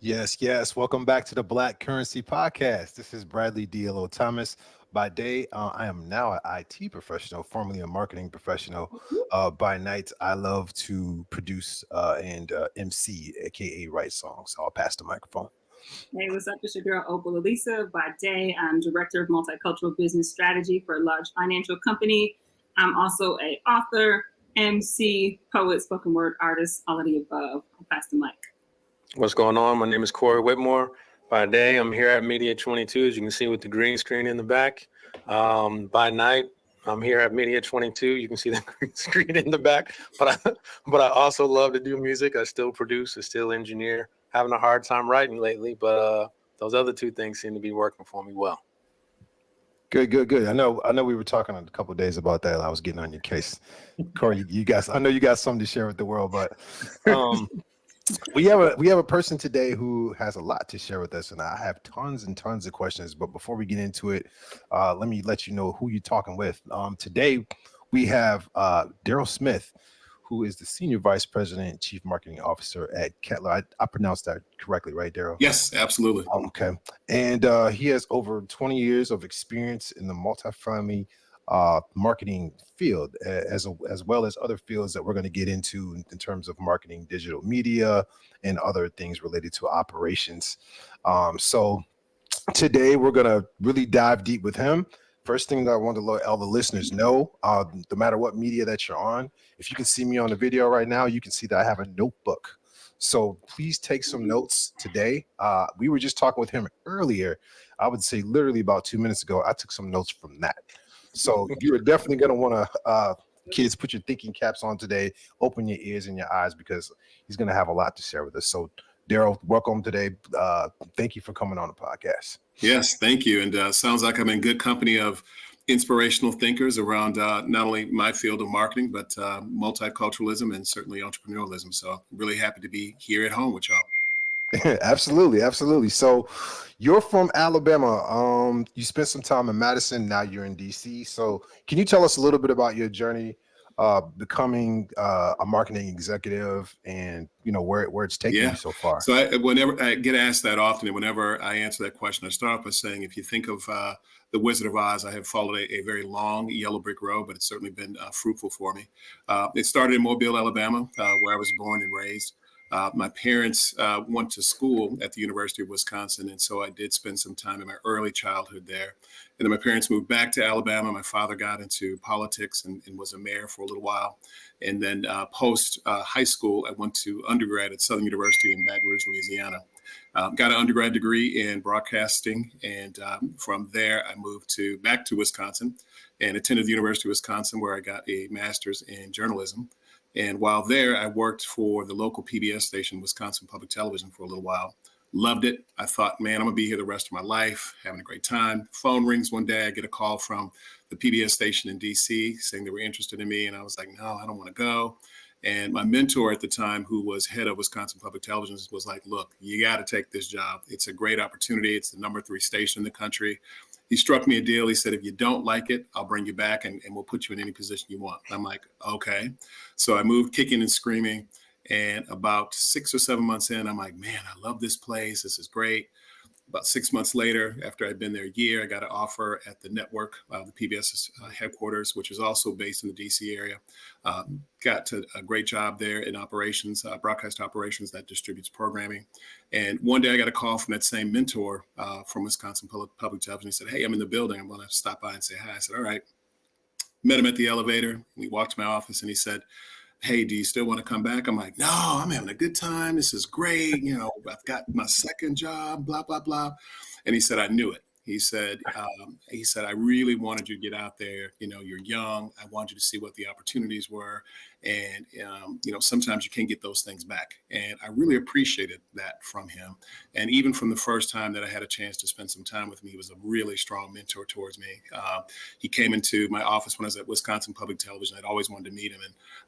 Yes, yes. Welcome back to the Black Currency Podcast. This is Bradley D.L.O. Thomas. By day, I am now an IT professional, formerly a marketing professional. By night, I love to produce and MC, aka write songs. So I'll pass the microphone. Hey, what's up? It's your girl Opal Elisa. By day, I'm Director of Multicultural Business Strategy for a large financial company. I'm also a author, MC, poet, spoken word artist, all of the above. I'll pass the mic. What's going on? My name is Corey Whitmore. By day, I'm here at Media 22, as you can see with the green screen in the back. By night, I'm here at Media 22. You can see the green screen in the back. But I also love to do music. I still produce, I still engineer. Having a hard time writing lately, but those other two things seem to be working for me well. Good, good, good. I know. We were talking a couple of days about that. I was getting on your case, Corey. You guys, I know you got something to share with the world, but we have a person today who has a lot to share with us, and I have tons and tons of questions. But before we get into it, let me let you know who you're talking with. Today we have Daryl Smith, who is the Senior Vice President and Chief Marketing Officer at Kettler. I pronounced that correctly, right, Daryl? Yes, absolutely. Okay. And he has over 20 years of experience in the multifamily marketing field, as well as other fields that we're going to get into in terms of marketing, digital media, and other things related to operations. So today we're going to really dive deep with him. First thing that I want to let all the listeners know, no matter what media that you're on, if you can see me on the video right now, you can see that I have a notebook. So please take some notes today. We were just talking with him earlier. I would say literally about 2 minutes ago, I took some notes from that. So you are definitely going to want to, kids, put your thinking caps on today, open your ears and your eyes, because he's going to have a lot to share with us. So Daryl, welcome today. Thank you for coming on the podcast. Yes, thank you. And sounds like I'm in good company of inspirational thinkers around not only my field of marketing, but multiculturalism and certainly entrepreneurialism. So I'm really happy to be here at home with y'all. Absolutely, absolutely. So you're from Alabama. You spent some time in Madison. Now you're in DC. So can you tell us a little bit about your journey becoming a marketing executive, and where it's taken you so far? So whenever I get asked that often, and whenever I answer that question, I start off by saying, if you think of the Wizard of Oz, I have followed a very long yellow brick road, but it's certainly been fruitful for me. It started in Mobile, Alabama, where I was born and raised. My parents went to school at the University of Wisconsin, and so I did spend some time in my early childhood there. And then my parents moved back to Alabama. My father got into politics and was a mayor for a little while. And then post high school, I went to undergrad at Southern University in Baton Rouge, Louisiana. Got an undergrad degree in broadcasting, and from there I moved back to Wisconsin and attended the University of Wisconsin, where I got a master's in journalism. And while there, I worked for the local PBS station, Wisconsin Public Television, for a little while. Loved it. I thought, man, I'm gonna be here the rest of my life, having a great time. Phone rings one day, I get a call from the PBS station in DC saying they were interested in me. And I was like, no, I don't want to go. And my mentor at the time, who was head of Wisconsin Public Television, was like, look, you got to take this job. It's a great opportunity. It's the number 3 station in the country. He struck me a deal. He said, if you don't like it, I'll bring you back and we'll put you in any position you want. I'm like, okay. So I moved kicking and screaming. And about 6 or 7 months in, I'm like, man, I love this place. This is great. About 6 months later, after I'd been there a year, I got an offer at the network, the PBS headquarters, which is also based in the DC area. Got to a great job there in operations, broadcast operations that distributes programming. And one day I got a call from that same mentor from Wisconsin Public Television. He said, hey, I'm in the building. I'm going to stop by and say hi. I said, all right. Met him at the elevator. We walked to my office and he said, hey, do you still want to come back? I'm like, no, I'm having a good time. This is great. I've got my second job, blah, blah, blah. And he said, I knew it. He said, I really wanted you to get out there. You're young. I want you to see what the opportunities were. And, sometimes you can't get those things back. And I really appreciated that from him. And even from the first time that I had a chance to spend some time with him, he was a really strong mentor towards me. He came into my office when I was at Wisconsin Public Television. I'd always wanted to meet him.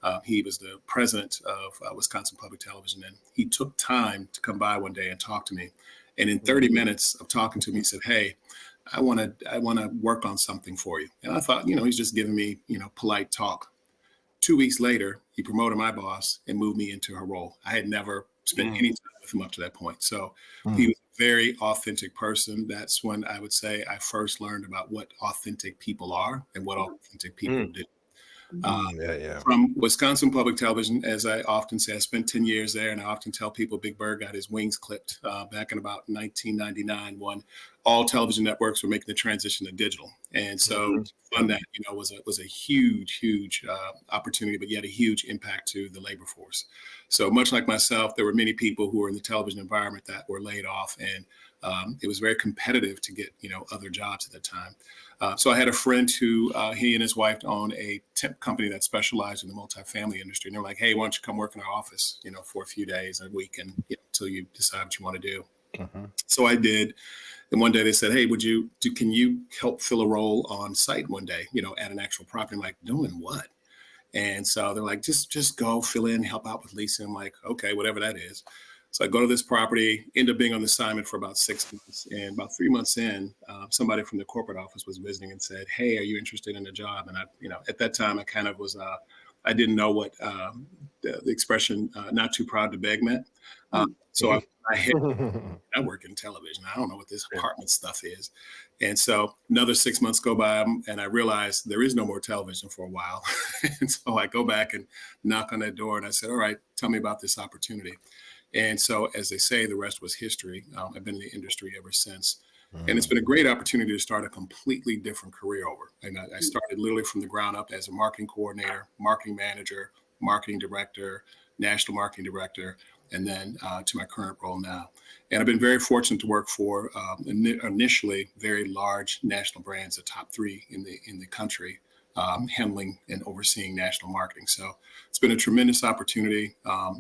And he was the president of Wisconsin Public Television. And he took time to come by one day and talk to me. And in 30 minutes of talking to me, he said, hey, I want to work on something for you. And I thought, he's just giving me, polite talk. 2 weeks later, he promoted my boss and moved me into her role. I had never spent any time with with him up to that point. So Mm. he was a very authentic person. That's when I would say I first learned about what authentic people are and what authentic people do. Yeah. From Wisconsin Public Television, as I often say, I spent 10 years there, and I often tell people Big Bird got his wings clipped back in about 1999 when all television networks were making the transition to digital. And so to fund that, was a huge opportunity, but yet a huge impact to the labor force. So much like myself, there were many people who were in the television environment that were laid off, and it was very competitive to get, other jobs at the time. So I had a friend who he and his wife owned a temp company that specialized in the multifamily industry. And they're like, hey, why don't you come work in our office, for a few days a week and until you decide what you want to do. So I did. And one day they said, hey, can you help fill a role on site one day, at an actual property? I'm like, doing what? And so they're like, just go fill in, help out with leasing. I'm like, okay, whatever that is. So I go to this property, end up being on the assignment for about 6 months. And about 3 months in, somebody from the corporate office was visiting and said, hey, are you interested in a job? And I, at that time, I kind of was, I didn't know what the expression not too proud to beg meant. So I work in television. I don't know what this apartment stuff is. And so another 6 months go by and I realized there is no more television for a while. And so I go back and knock on that door and I said, all right, tell me about this opportunity. And so, as they say, the rest was history. I've been in the industry ever since. And it's been a great opportunity to start a completely different career over. And I started literally from the ground up as a marketing coordinator, marketing manager, marketing director, national marketing director, and then to my current role now. And I've been very fortunate to work for initially very large national brands, the top 3 in the country, handling and overseeing national marketing. So it's been a tremendous opportunity.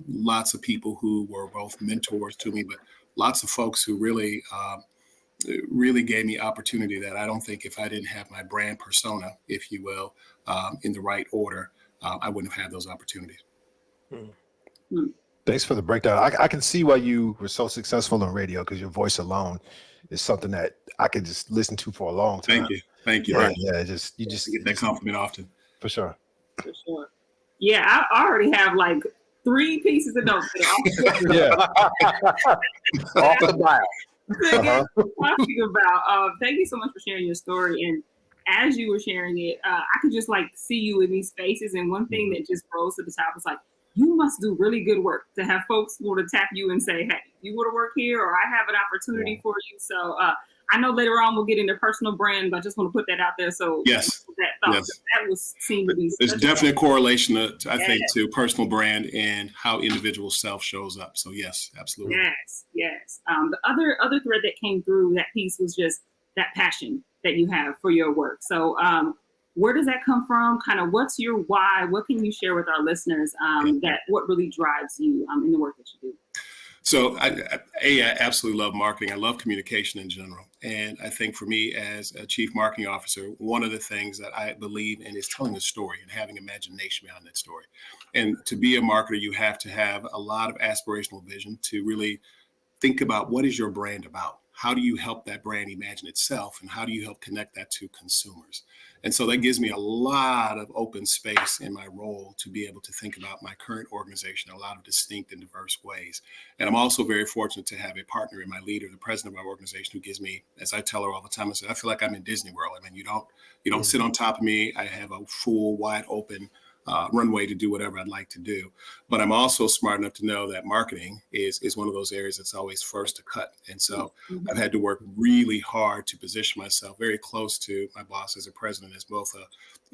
Lots of people who were both mentors to me, but lots of folks who really gave me opportunity that I don't think if I didn't have my brand persona, if you will, in the right order, I wouldn't have had those opportunities. Thanks for the breakdown. I can see why you were so successful in radio, because your voice alone is something that I could just listen to for a long time. Thank you. Yeah, Right. yeah. You just get that compliment often. For sure. For sure. Yeah, I already have like 3 pieces of notes. Yeah. Off the bio. Talking about. Thank you so much for sharing your story. And as you were sharing it, I could just like see you in these spaces. And one thing that just rose to the top was like, you must do really good work to have folks want to tap you and say, hey, you want to work here, or I have an opportunity for you. So I know later on we'll get into personal brand, but I just want to put that out there. So yes, that was seemed to be. There's definitely a correlation, I think, to personal brand and how individual self shows up. So yes, absolutely. Yes. The other thread that came through that piece was just that passion that you have for your work. So where does that come from? Kind of what's your why? What can you share with our listeners that what really drives you in the work that you do? So I absolutely love marketing. I love communication in general. And I think for me as a chief marketing officer, one of the things that I believe in is telling a story and having imagination behind that story. And to be a marketer, you have to have a lot of aspirational vision to really think about what is your brand about? How do you help that brand imagine itself? And how do you help connect that to consumers? And so that gives me a lot of open space in my role to be able to think about my current organization in a lot of distinct and diverse ways. And I'm also very fortunate to have a partner in my leader, the president of our organization, who gives me, as I tell her all the time, I say, I feel like I'm in Disney World. I mean, you don't sit on top of me. I have a full, wide open runway to do whatever I'd like to do. But I'm also smart enough to know that marketing is one of those areas that's always first to cut. And so I've had to work really hard to position myself very close to my boss as a president as both a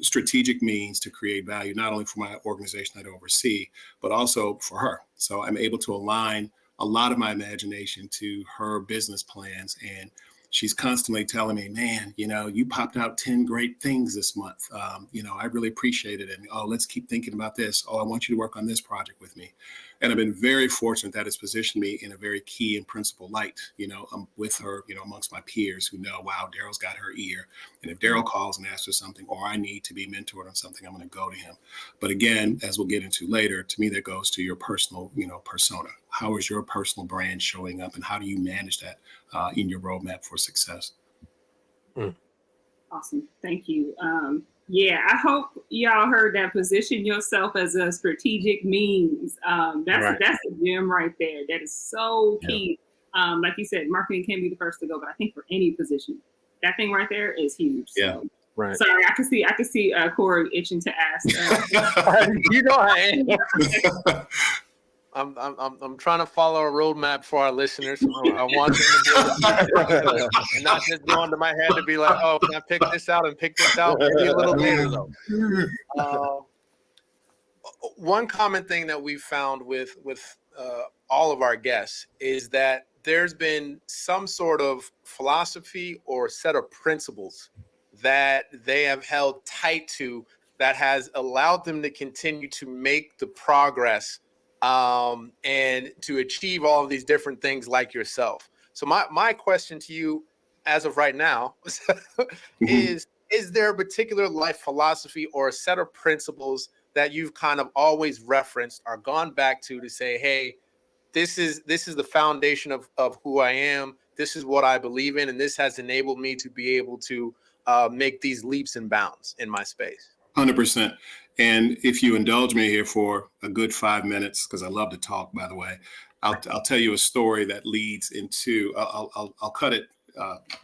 strategic means to create value, not only for my organization that I oversee, but also for her. So I'm able to align a lot of my imagination to her business plans. And she's constantly telling me, man, you popped out 10 great things this month. I really appreciate it. And, let's keep thinking about this. I want you to work on this project with me. And I've been very fortunate that it's positioned me in a very key and principal light, I'm with her, amongst my peers who know, wow, Daryl's got her ear. And if Daryl calls and asks for something, or I need to be mentored on something, I'm going to go to him. But again, as we'll get into later, to me, that goes to your personal, persona. How is your personal brand showing up and how do you manage that in your roadmap for success? Awesome. Thank you. Yeah, I hope y'all heard that. Position yourself as a strategic means. Right. That's a gem right there. That is so Yeah. key. Like you said, marketing can be the first to go, but I think for any position, that thing right there is huge. Yeah. So Right. sorry, I can see Corey itching to ask. You know I am. I'm trying to follow a roadmap for our listeners. I want them to be able to and not just go into my head to be like, oh, can I pick this out and pick this out? Maybe a little later though. One common thing that we've found with all of our guests is that there's been some sort of philosophy or set of principles that they have held tight to that has allowed them to continue to make the progress and to achieve all of these different things like yourself. So my question to you as of right now is there a particular life philosophy or a set of principles that you've kind of always referenced or gone back to say, hey, this is the foundation of who I am. This is what I believe in, and this has enabled me to be able to make these leaps and bounds in my space. 100%. And if you indulge me here for a good 5 minutes, because I love to talk, by the way, I'll tell you a story that leads into. I'll cut it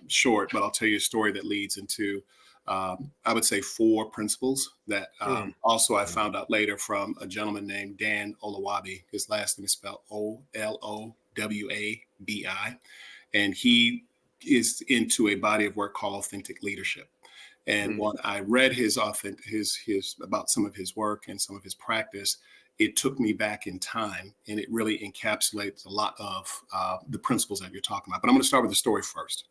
short, but I'll tell you a story that leads into. I would say 4 principles that also I found out later from a gentleman named Dan Olawabi. His last name is spelled Olowabi, and he is into a body of work called authentic leadership. And when I read his about some of his work and some of his practice, it took me back in time, and it really encapsulates a lot of the principles that you're talking about. But I'm going to start with the story first.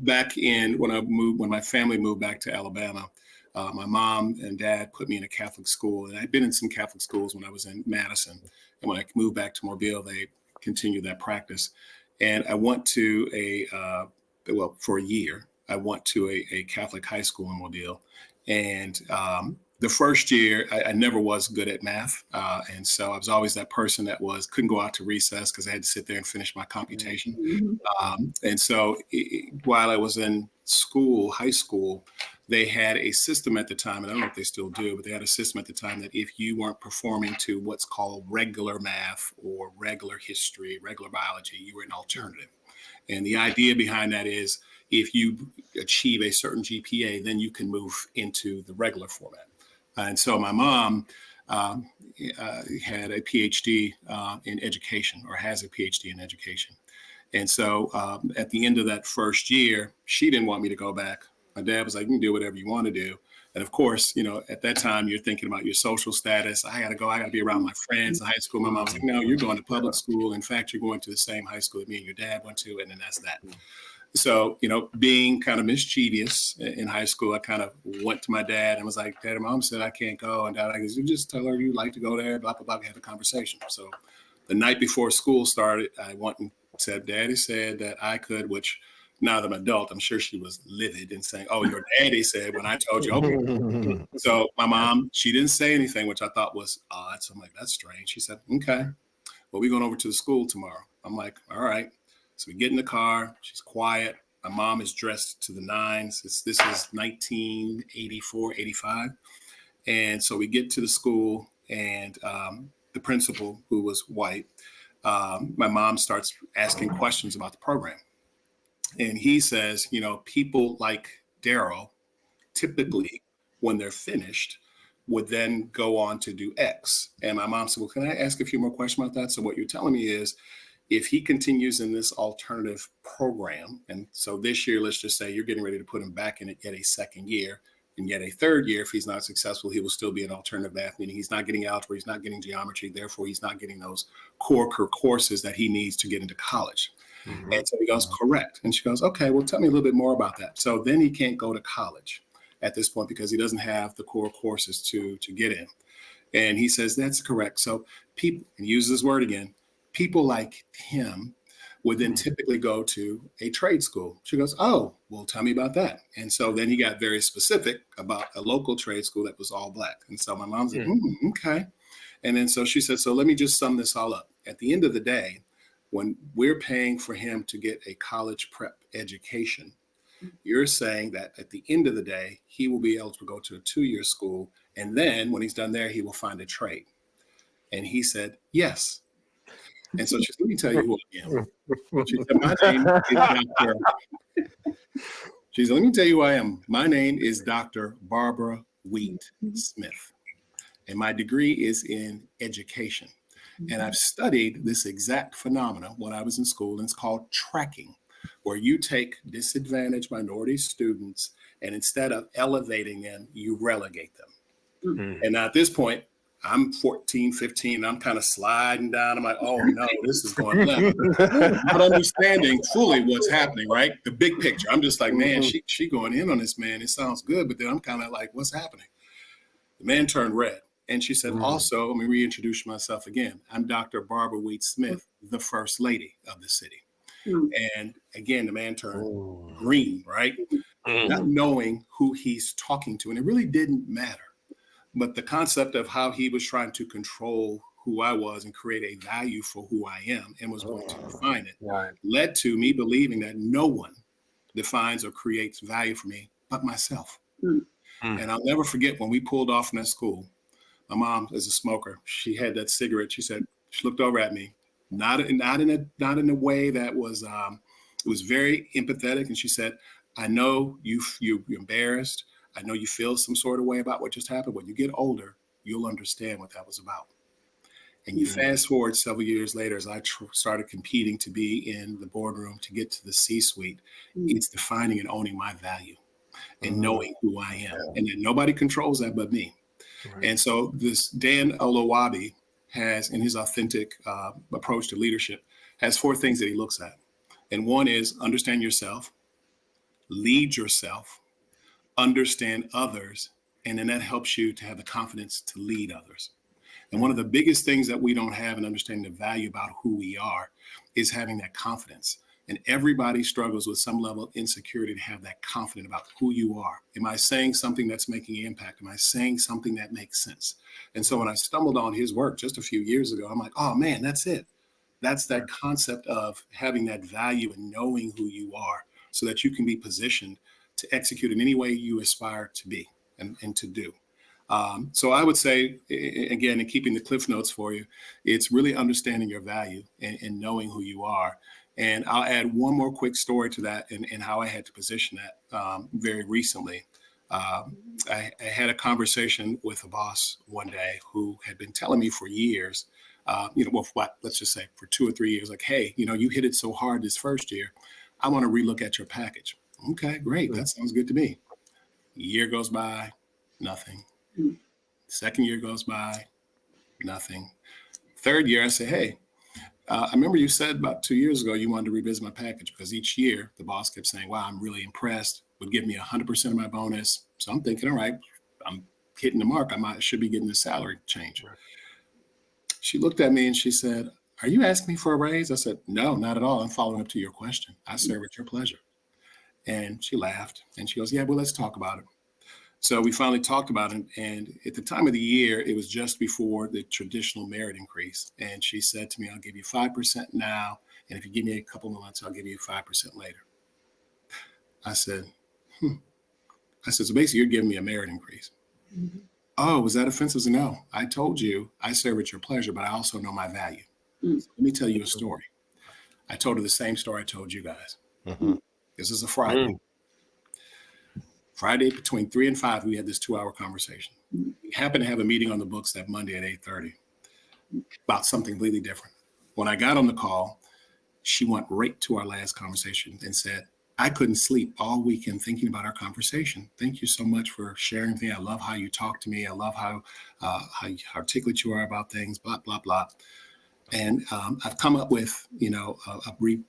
Back in when my family moved back to Alabama, my mom and dad put me in a Catholic school, and I'd been in some Catholic schools when I was in Madison. And when I moved back to Mobile, they continued that practice. And I went to for a year, I went to a Catholic high school in Mobile. And the first year, I never was good at math. And so I was always that person that couldn't go out to recess because I had to sit there and finish my computation. And so while I was in high school, they had a system at the time, and I don't know if they still do, but they had a system at the time that if you weren't performing to what's called regular math or regular history, regular biology, you were an alternative. And the idea behind that is if you achieve a certain GPA, then you can move into the regular format. And so my mom had a PhD in education, or has a PhD in education. And so at the end of that first year, she didn't want me to go back. My dad was like, you can do whatever you want to do. And of course, at that time, you're thinking about your social status. I got to be around my friends in high school. My mom was like, no, you're going to public school. In fact, you're going to the same high school that me and your dad went to. And then that's that. So, being kind of mischievous in high school, I kind of went to my dad and was like, Dad, Mom said I can't go. And Dad, I guess you just tell her you like to go there, blah, blah, blah. We had a conversation. So the night before school started, I went and said, Daddy said that I could, which now that I'm an adult, I'm sure she was livid and saying, oh, your daddy said when I told you. Okay. So my mom, she didn't say anything, which I thought was odd. So I'm like, that's strange. She said, okay, well, we're going over to the school tomorrow. I'm like, all right. So we get in the car. She's quiet. My mom is dressed to the nines. This is 1984, 85. And so we get to the school, and the principal, who was white, my mom starts asking questions about the program. And he says, people like Daryl, typically when they're finished, would then go on to do X. And my mom said, well, can I ask a few more questions about that? So what you're telling me is, if he continues in this alternative program, and so this year, let's just say you're getting ready to put him back in it yet a second year, and yet a third year, if he's not successful, he will still be an alternative math, meaning he's not getting algebra, he's not getting geometry, therefore he's not getting those core courses that he needs to get into college. Mm-hmm. And so he goes, correct. And she goes, okay, well, tell me a little bit more about that. So then he can't go to college at this point because he doesn't have the core courses to get in. And he says, that's correct. So people, and he uses this word again, people like him would then typically go to a trade school. She goes, oh, well, tell me about that. And so then he got very specific about a local trade school that was all Black. And so my mom's like, okay. And then so she said, so let me just sum this all up. At the end of the day, when we're paying for him to get a college prep education, You're saying that at the end of the day, he will be able to go to a 2-year school. And then when he's done there, he will find a trade. And he said, yes. And so she said, let me tell you who I am. She said, my name is Dr. She said, let me tell you who I am. My name is Dr. Barbara Wheat Smith. And my degree is in education. And I've studied this exact phenomenon when I was in school, and it's called tracking, where you take disadvantaged minority students and instead of elevating them, you relegate them. And at this point, I'm 14, 15, I'm kind of sliding down. I'm like, oh no, this is going left. Not understanding fully what's happening, right? The big picture. I'm just like, man, she going in on this, man. It sounds good. But then I'm kind of like, what's happening? The man turned red. And she said, also, let me reintroduce myself again. I'm Dr. Barbara Wheat Smith, the first lady of the city. And again, the man turned green, right? Not knowing who he's talking to. And it really didn't matter. But the concept of how he was trying to control who I was and create a value for who I am and was going to define it led to me believing that no one defines or creates value for me but myself. And I'll never forget when we pulled off from that school. My mom is a smoker. She had that cigarette. She said, she looked over at me, not in a way that was, it was very empathetic. And she said, I know you're embarrassed. I know you feel some sort of way about what just happened. When you get older, you'll understand what that was about. And you fast forward several years later, as I started competing to be in the boardroom, to get to the C-suite, it's defining and owning my value and knowing who I am. And that nobody controls that but me. And so this Dan Olowabi has, in his authentic approach to leadership, has 4 things that he looks at. And one is understand yourself, lead yourself, understand others, and then that helps you to have the confidence to lead others. And one of the biggest things that we don't have in understanding the value about who we are is having that confidence. And everybody struggles with some level of insecurity to have that confidence about who you are. Am I saying something that's making an impact? Am I saying something that makes sense? And so when I stumbled on his work just a few years ago, I'm like, oh man, that's it. That's that concept of having that value and knowing who you are so that you can be positioned to execute in any way you aspire to be and to do. So I would say, again, in keeping the cliff notes for you, it's really understanding your value and knowing who you are. And I'll add one more quick story to that and how I had to position that very recently. I had a conversation with a boss one day who had been telling me for years, let's just say for 2 or 3 years, like, hey, you hit it so hard this first year, I want to relook at your package. Okay, great. That sounds good to me. Year goes by, nothing. Second year goes by, nothing. Third year, I say, hey, I remember you said about 2 years ago you wanted to revisit my package because each year the boss kept saying, wow, I'm really impressed, would give me 100% of my bonus. So I'm thinking, all right, I'm hitting the mark. I should be getting a salary change. Right. She looked at me and she said, are you asking me for a raise? I said, no, not at all. I'm following up to your question. I serve at your pleasure. And she laughed and she goes, yeah, well, let's talk about it. So we finally talked about it. And at the time of the year, it was just before the traditional merit increase. And she said to me, I'll give you 5% now. And if you give me a couple of months, I'll give you 5% later. I said, so basically you're giving me a merit increase. Mm-hmm. Oh, was that offensive? No, I told you I serve at your pleasure, but I also know my value. Mm-hmm. So let me tell you a story. I told her the same story I told you guys. Mm-hmm. This is a Friday. Mm-hmm. Friday between 3 and 5, we had this 2-hour conversation. We happened to have a meeting on the books that Monday at 8:30 about something completely different. When I got on the call, she went right to our last conversation and said, I couldn't sleep all weekend thinking about our conversation. Thank you so much for sharing with me. I love how you talk to me. I love how articulate you are about things, blah, blah, blah. And I've come up with,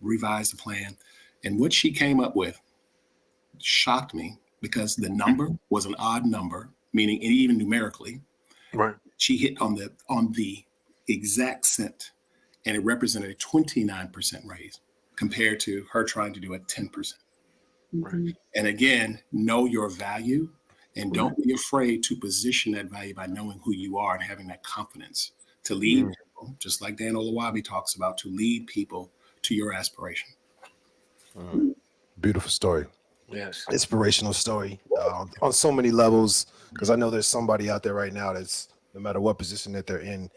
revised plan. And what she came up with shocked me because the number was an odd number, meaning even numerically, right? She hit on the exact cent, and it represented a 29% raise compared to her trying to do a 10%. Right. And again, know your value and don't be afraid to position that value by knowing who you are and having that confidence to lead people, just like Dan Olowabi talks about, to lead people to your aspiration. Beautiful story. Yes. Inspirational story on so many levels, because I know there's somebody out there right now that's, no matter what position that they're in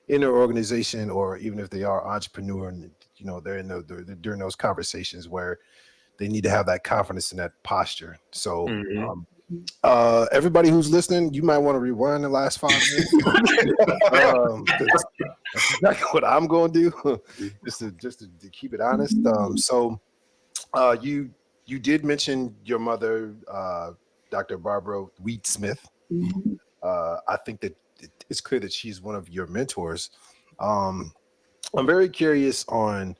their organization, or even if they are entrepreneur, and they're they're during those conversations where they need to have that confidence and that posture. So Mhm. everybody who's listening, you might want to rewind the last 5 minutes. 'Cause that's exactly what I'm going to do, just to keep it honest. So you did mention your mother, Dr. Barbara Wheat Smith. Mhm. I think that it's clear that she's one of your mentors. Um, I'm very curious on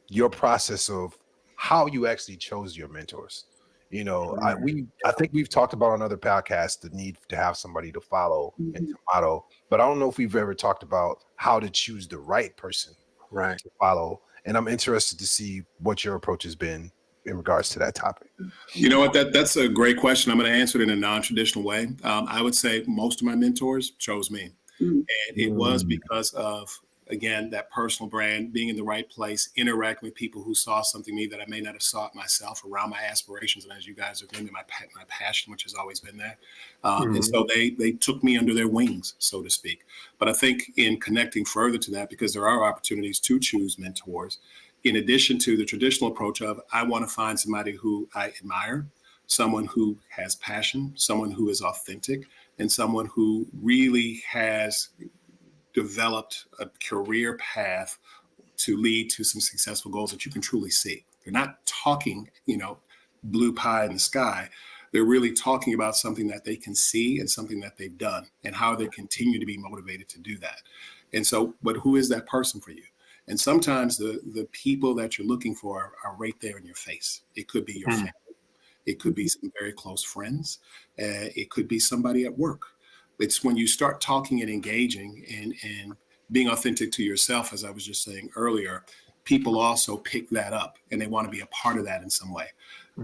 your process of how you actually chose your mentors. I think we've talked about on other podcasts the need to have somebody to follow and Mhm. to model, but I don't know if we've ever talked about how to choose the right person Right. to follow. And I'm interested to see what your approach has been in regards to that topic. You know what? That's a great question. I'm going to answer it in a non-traditional way. I would say most of my mentors chose me. Mhm. And it was because of, again, that personal brand, being in the right place, interacting with people who saw something in me that I may not have sought myself, around my aspirations. And as you guys have been, my passion, which has always been there. And Mhm. so they took me under their wings, so to speak. But I think in connecting further to that, because there are opportunities to choose mentors, in addition to the traditional approach of, I want to find somebody who I admire, someone who has passion, someone who is authentic, and someone who really has developed a career path to lead to some successful goals that you can truly see. They're not talking, blue pie in the sky. They're really talking about something that they can see and something that they've done and how they continue to be motivated to do that. And so, but who is that person for you? And sometimes the people that you're looking for are right there in your face. It could be your Mhm. family. It could be some very close friends. It could be somebody at work. It's when you start talking and engaging and being authentic to yourself, as I was just saying earlier, people also pick that up and they want to be a part of that in some way.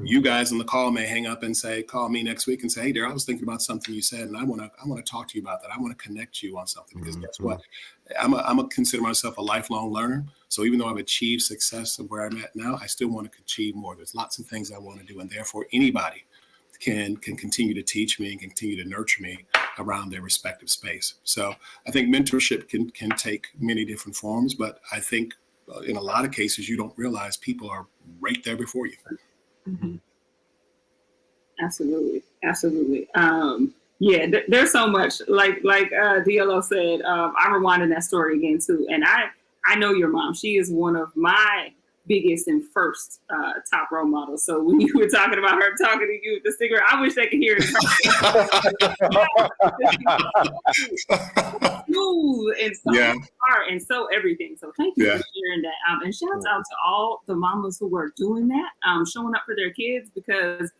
You Mhm. guys on the call may hang up and say, call me next week and say, hey, Daryl, I was thinking about something you said, and I want to talk to you about that. I want to connect you on something, because guess what? I'm a consider myself a lifelong learner. So even though I've achieved success of where I'm at now, I still want to achieve more. There's lots of things I want to do, and therefore anybody can continue to teach me and continue to nurture me around their respective space. So I think mentorship can take many different forms, but I think in a lot of cases you don't realize people are right there before you. Mhm. Absolutely, absolutely. Yeah, there's so much. Like DLO said, I rewinded that story again too, and I know your mom. She is one of my biggest and first top role models. So when you were talking about her talking to you with the cigarette, I wish they could hear it. Smooth and so Yeah, smart and so everything. So thank you for yeah, sharing that. And shout out to all the mamas who are doing that, showing up for their kids, because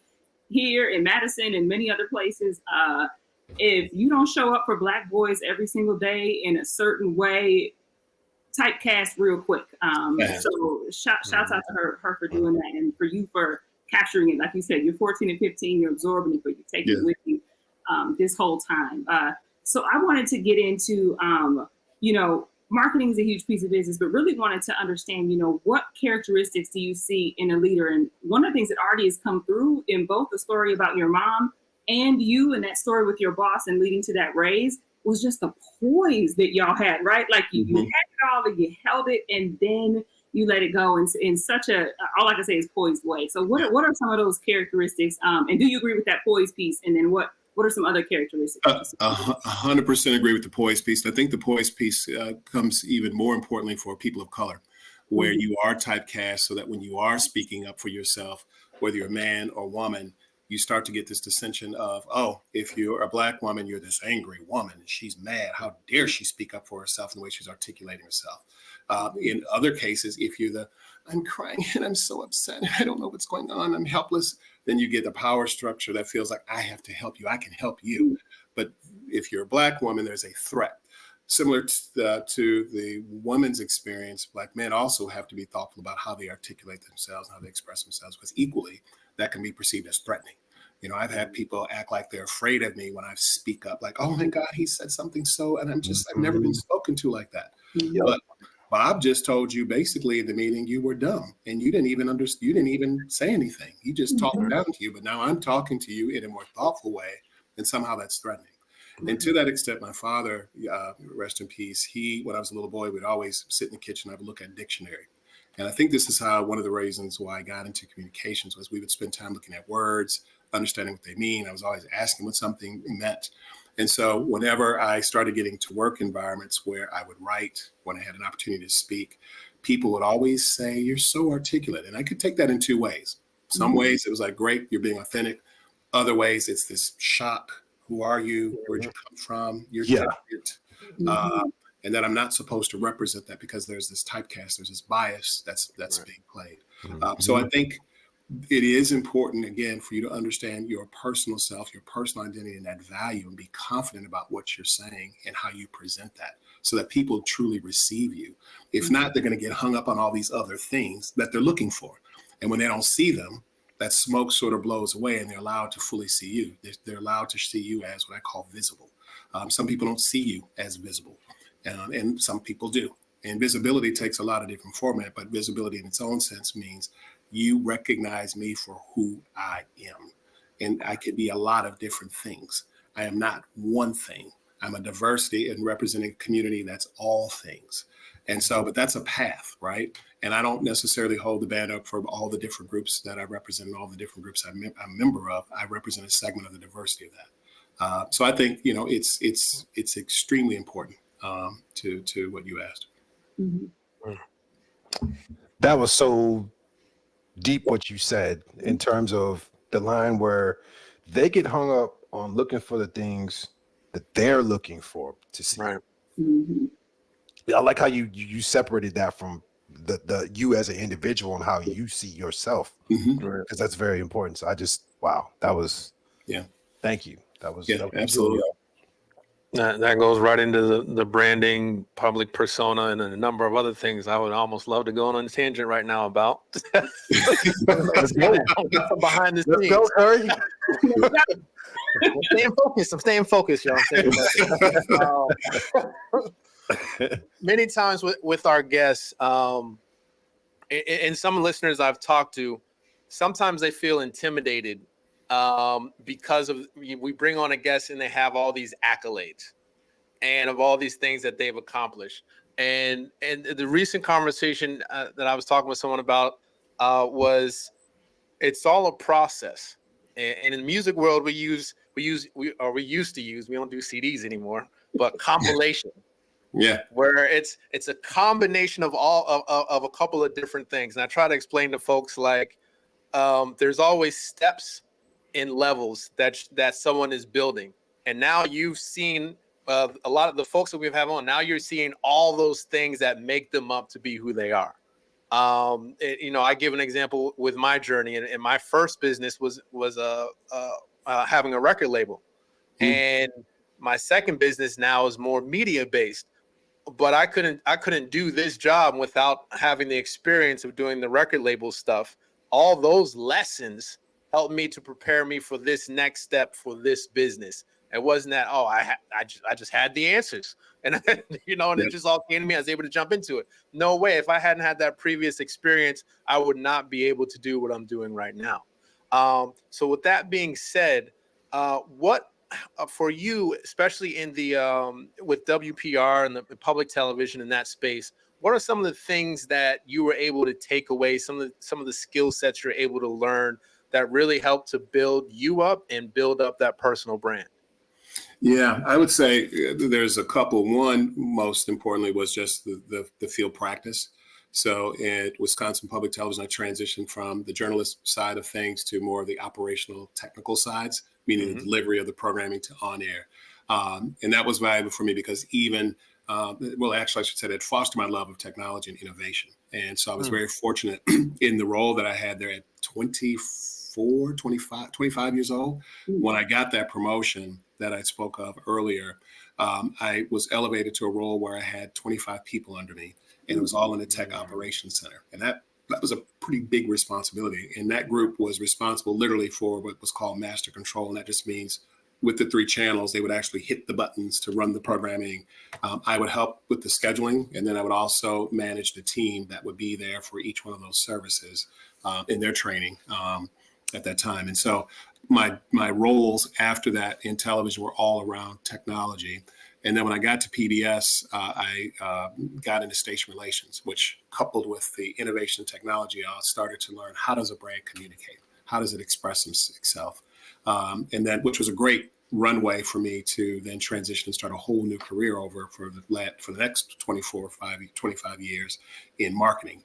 here in Madison and many other places, if you don't show up for Black boys every single day in a certain way, typecast real quick. yeah, So shouts out to her for doing that, and for you for capturing it. Like you said, you're 14 and 15, you're absorbing it, but you take yeah. it with you this whole time. So I wanted to get into, marketing is a huge piece of business, but really wanted to understand, what characteristics do you see in a leader? And one of the things that already has come through in both the story about your mom and you, and that story with your boss and leading to that raise, was just the poise that y'all had, right? Like you had it all and you held it, and then you let it go in such a, all I can say is poised way. So what are some of those characteristics? And do you agree with that poise piece? And then what are some other characteristics that you see? 100% agree with the poise piece. I think the poise piece comes even more importantly for people of color, where Mhm. you are typecast so that when you are speaking up for yourself, whether you're a man or woman, you start to get this dissension of, oh, if you're a Black woman, you're this angry woman and she's mad. How dare she speak up for herself in the way she's articulating herself? In other cases, if you're I'm crying and I'm so upset, I don't know what's going on, I'm helpless, then you get a power structure that feels like I have to help you, I can help you. But if you're a Black woman, there's a threat. Similar to the woman's experience, Black men also have to be thoughtful about how they articulate themselves, how they express themselves, because equally that can be perceived as threatening. I've had people act like they're afraid of me when I speak up, like, oh my God, he said something so, and I've never been spoken to like that. Yep. But Bob just told you basically in the meeting you were dumb and you didn't even you didn't even say anything. He just talked down to you, but now I'm talking to you in a more thoughtful way, and somehow that's threatening. And to that extent, my father, rest in peace, when I was a little boy, would always sit in the kitchen. I would look at a dictionary. And I think this is how one of the reasons why I got into communications was we would spend time looking at words, understanding what they mean. I was always asking what something meant. And so whenever I started getting to work environments where I would write, when I had an opportunity to speak, people would always say, "You're so articulate." And I could take that in two ways. Some ways it was like, great, you're being authentic. Other ways it's this shock. Who are you? Where'd you come from? You're different. And that I'm not supposed to represent that because there's this typecast, there's this bias that's being played. So I think it is important, again, for you to understand your personal self, your personal identity, and that value, and be confident about what you're saying and how you present that so that people truly receive you. If not, they're going to get hung up on all these other things that they're looking for. And when they don't see them, that smoke sort of blows away and they're allowed to fully see you. They're allowed to see you as what I call visible. Some people don't see you as visible, and some people do. And visibility takes a lot of different format, but visibility in its own sense means you recognize me for who I am. And I could be a lot of different things. I am not one thing. I'm a diversity and representing a community that's all things. And so, but that's a path, right? And I don't necessarily hold the band up for all the different groups that I represent and all the different groups I'm a member of. I represent a segment of the diversity of that. So I think, it's extremely important to what you asked. That was so deep what you said in terms of the line where they get hung up on looking for the things that they're looking for to see. Right. I like how you separated that from the you as an individual and how you see yourself, because that's very important. So wow, that was, thank you. That was absolutely. That goes right into the branding, public persona, and a number of other things I would almost love to go on a tangent right now about. Let's go. From behind the Let's scenes. go, Curry. I'm staying focused, y'all. Many times with our guests, and some listeners I've talked to, sometimes they feel intimidated because we bring on a guest and they have all these accolades and of all these things that they've accomplished. And the recent conversation that I was talking with someone about was it's all a process. And in the music world, we used to use, we don't do CDs anymore, but compilation. Yeah. Where it's a combination of of a couple of different things. And I try to explain to folks like there's always steps in levels that someone is building. And now you've seen a lot of the folks that we've had on, now you're seeing all those things that make them up to be who they are. I give an example with my journey, and my first business was having a record label. And my second business now is more media based. But I couldn't do this job without having the experience of doing the record label stuff. All those lessons helped me to prepare me for this next step for this business. It wasn't that, I just had the answers and, it just all came to me. I was able to jump into it. No way. If I hadn't had that previous experience, I would not be able to do what I'm doing right now. So with that being said, what for you, especially in the with WPR and the public television in that space, what are some of the things that you were able to take away, some of the skill sets you're able to learn that really helped to build you up and build up that personal brand? Yeah, I would say there's a couple. One, most importantly, was just the field practice. So at Wisconsin Public Television, I transitioned from the journalist side of things to more of the operational technical sides, meaning the delivery of the programming to on air. And that was valuable for me because actually, I should say it fostered my love of technology and innovation. And so I was very fortunate in the role that I had there at 25 years old. When I got that promotion that I spoke of earlier, I was elevated to a role where I had 25 people under me, and it was all in the tech operations center. And that was a pretty big responsibility. And that group was responsible literally for what was called master control. And that just means with the 3 channels, they would actually hit the buttons to run the programming. I would help with the scheduling, and then I would also manage the team that would be there for each one of those services in their training at that time. And so my roles after that in television were all around technology. And then when I got to PBS, I got into station relations, which coupled with the innovation and technology, I started to learn, how does a brand communicate? How does it express itself? And then, which was a great runway for me to then transition and start a whole new career over for the next 25 years in marketing.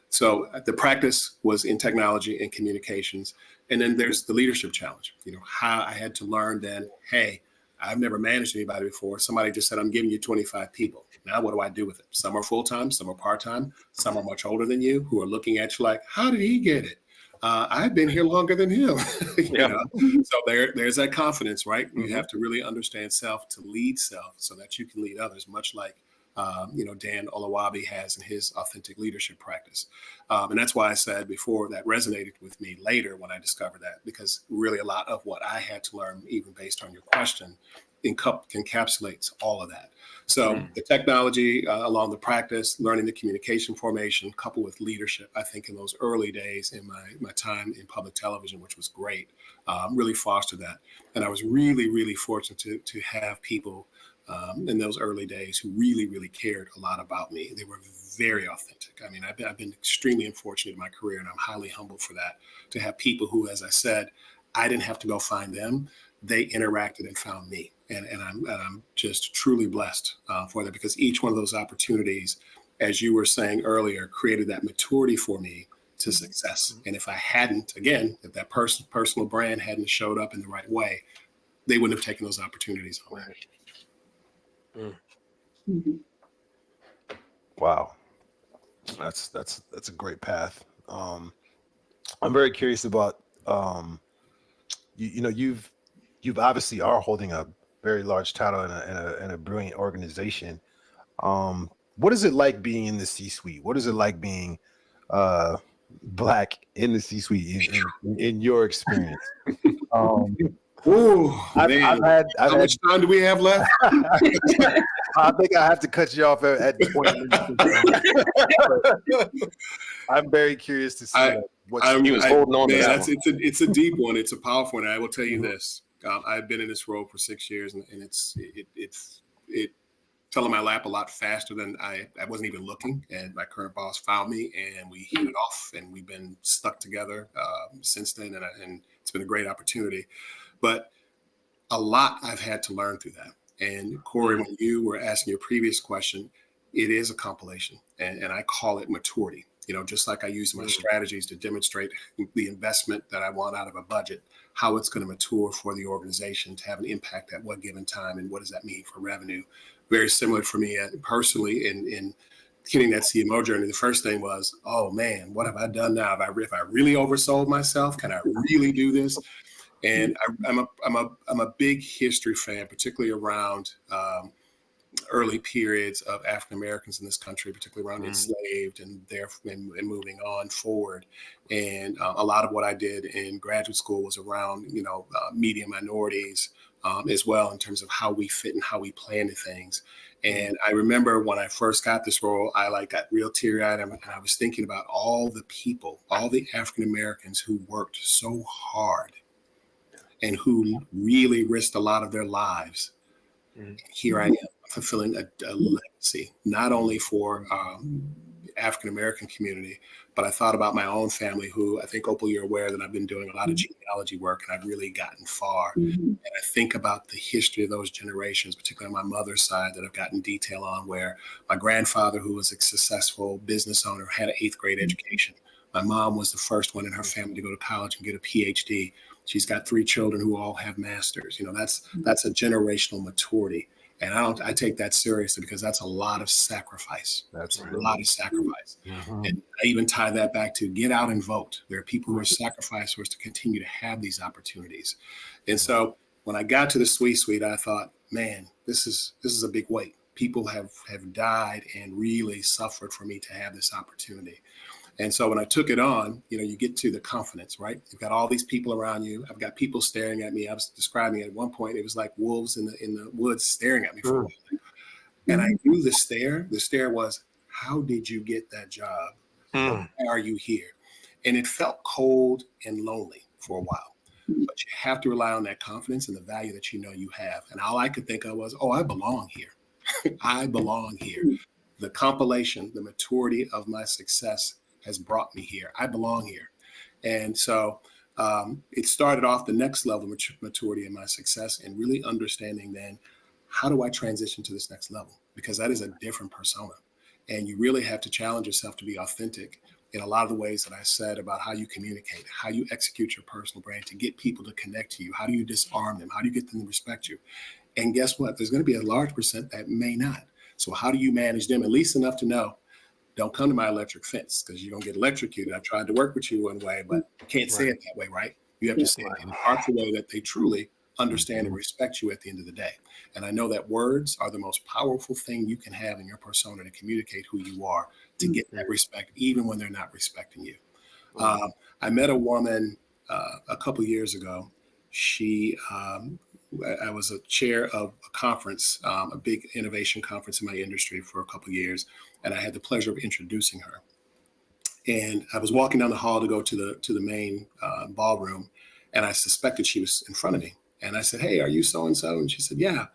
So the practice was in technology and communications. And then there's the leadership challenge, how I had to learn then, hey, I've never managed anybody before. Somebody just said, I'm giving you 25 people. Now, what do I do with it? Some are full-time, some are part-time, some are much older than you, who are looking at you like, how did he get it? I've been here longer than him. So there's that confidence, right? You have to really understand self to lead self so that you can lead others, much like Dan Olawabi has in his authentic leadership practice. And that's why I said before that resonated with me later when I discovered that, because really a lot of what I had to learn, even based on your question, encapsulates all of that. So the technology, along the practice, learning the communication formation, coupled with leadership, I think in those early days in my time in public television, which was great, really fostered that. And I was really, really fortunate to have people in those early days who really, really cared a lot about me. They were very authentic. I mean, I've been extremely unfortunate in my career, and I'm highly humbled for that, to have people who, as I said, I didn't have to go find them. They interacted and found me. And I'm just truly blessed for that, because each one of those opportunities, as you were saying earlier, created that maturity for me to success. And if I hadn't, again, if that personal brand hadn't showed up in the right way, they wouldn't have taken those opportunities on. Wow, that's a great path. I'm very curious about you've obviously are holding a very large title in a brilliant organization. What is it like being in the C-suite? What is it like being Black in the C-suite in your experience? I've had. How much time do we have left? I think I have to cut you off at 20 minutes. I'm very curious to see what he was holding on to that one. It's a deep one. It's a powerful one. And I will tell you this. I've been in this role for 6 years, and it fell in my lap a lot faster than I wasn't even looking. And my current boss found me, and we hit it off, and we've been stuck together since then. And it's been a great opportunity. But a lot I've had to learn through that. And Corey, when you were asking your previous question, it is a compilation, and I call it maturity. Just like I use my strategies to demonstrate the investment that I want out of a budget, how it's going to mature for the organization to have an impact at what given time, and what does that mean for revenue. Very similar for me personally in hitting that CMO journey. The first thing was, oh man, what have I done now? If I really oversold myself, can I really do this? And I'm a big history fan, particularly around early periods of African Americans in this country, particularly around enslaved and moving on forward. And a lot of what I did in graduate school was around media minorities as well, in terms of how we fit and how we plan to things. And I remember when I first got this role, I got real teary-eyed, and I was thinking about all the people, all the African Americans who worked so hard and who really risked a lot of their lives. Here I am fulfilling a legacy, not only for African-American community, but I thought about my own family, who I think, Opal, you're aware that I've been doing a lot of genealogy work, and I've really gotten far. And I think about the history of those generations, particularly on my mother's side, that I've gotten detail on, where my grandfather, who was a successful business owner, had an 8th grade education. My mom was the first one in her family to go to college and get a PhD. She's got 3 children who all have masters. That's a generational maturity. And I take that seriously, because that's a lot of sacrifice. That's a lot of sacrifice. And I even tie that back to get out and vote. There are people who are sacrificed for us to continue to have these opportunities. And so when I got to the C-suite, I thought, man, this is a big weight. People have died and really suffered for me to have this opportunity. And so when I took it on, you get to the confidence, right? You've got all these people around you. I've got people staring at me. I was describing it at one point. It was like wolves in the woods staring at me for a while. And I knew the stare. The stare was, how did you get that job? Why are you here? And it felt cold and lonely for a while. But you have to rely on that confidence and the value that you have. And all I could think of was, I belong here. I belong here. The compilation, the maturity of my success has brought me here. I belong here. And so it started off the next level of maturity in my success and really understanding then, how do I transition to this next level? Because that is a different persona. And you really have to challenge yourself to be authentic in a lot of the ways that I said about how you communicate, how you execute your personal brand to get people to connect to you. How do you disarm them? How do you get them to respect you? And guess what? There's going to be a large percent that may not. So how do you manage them? At least enough to know, don't come to my electric fence because you're going to get electrocuted. I tried to work with you one way, but you can't say it that way, right? You have to say it in a powerful way that they truly understand and respect you at the end of the day. And I know that words are the most powerful thing you can have in your persona to communicate who you are, to get that respect, even when they're not respecting you. I met a woman a couple years ago. I was a chair of a conference, a big innovation conference in my industry for a couple of years, and I had the pleasure of introducing her. And I was walking down the hall to go to the main ballroom, and I suspected she was in front of me. And I said, "Hey, are you so-and-so?" And she said, "Yeah."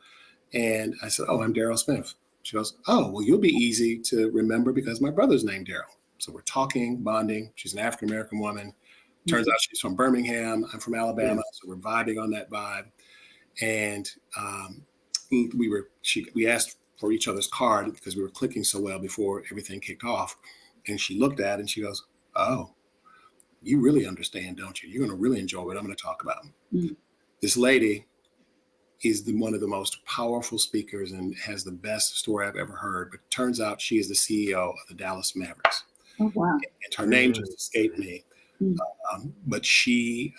And I said, "Oh, I'm Daryl Smith." She goes, "Oh, well, you'll be easy to remember because my brother's named Daryl." So we're talking, bonding. She's an African-American woman. Turns out she's from Birmingham. I'm from Alabama. So we're vibing on that vibe. And we asked for each other's card because we were clicking so well before everything kicked off. And she looked at it and she goes, "Oh, you really understand, don't you? You're going to really enjoy what I'm going to talk about." This lady is one of the most powerful speakers and has the best story I've ever heard. But it turns out she is the CEO of the Dallas Mavericks. Oh, wow. And her name just escaped me. But she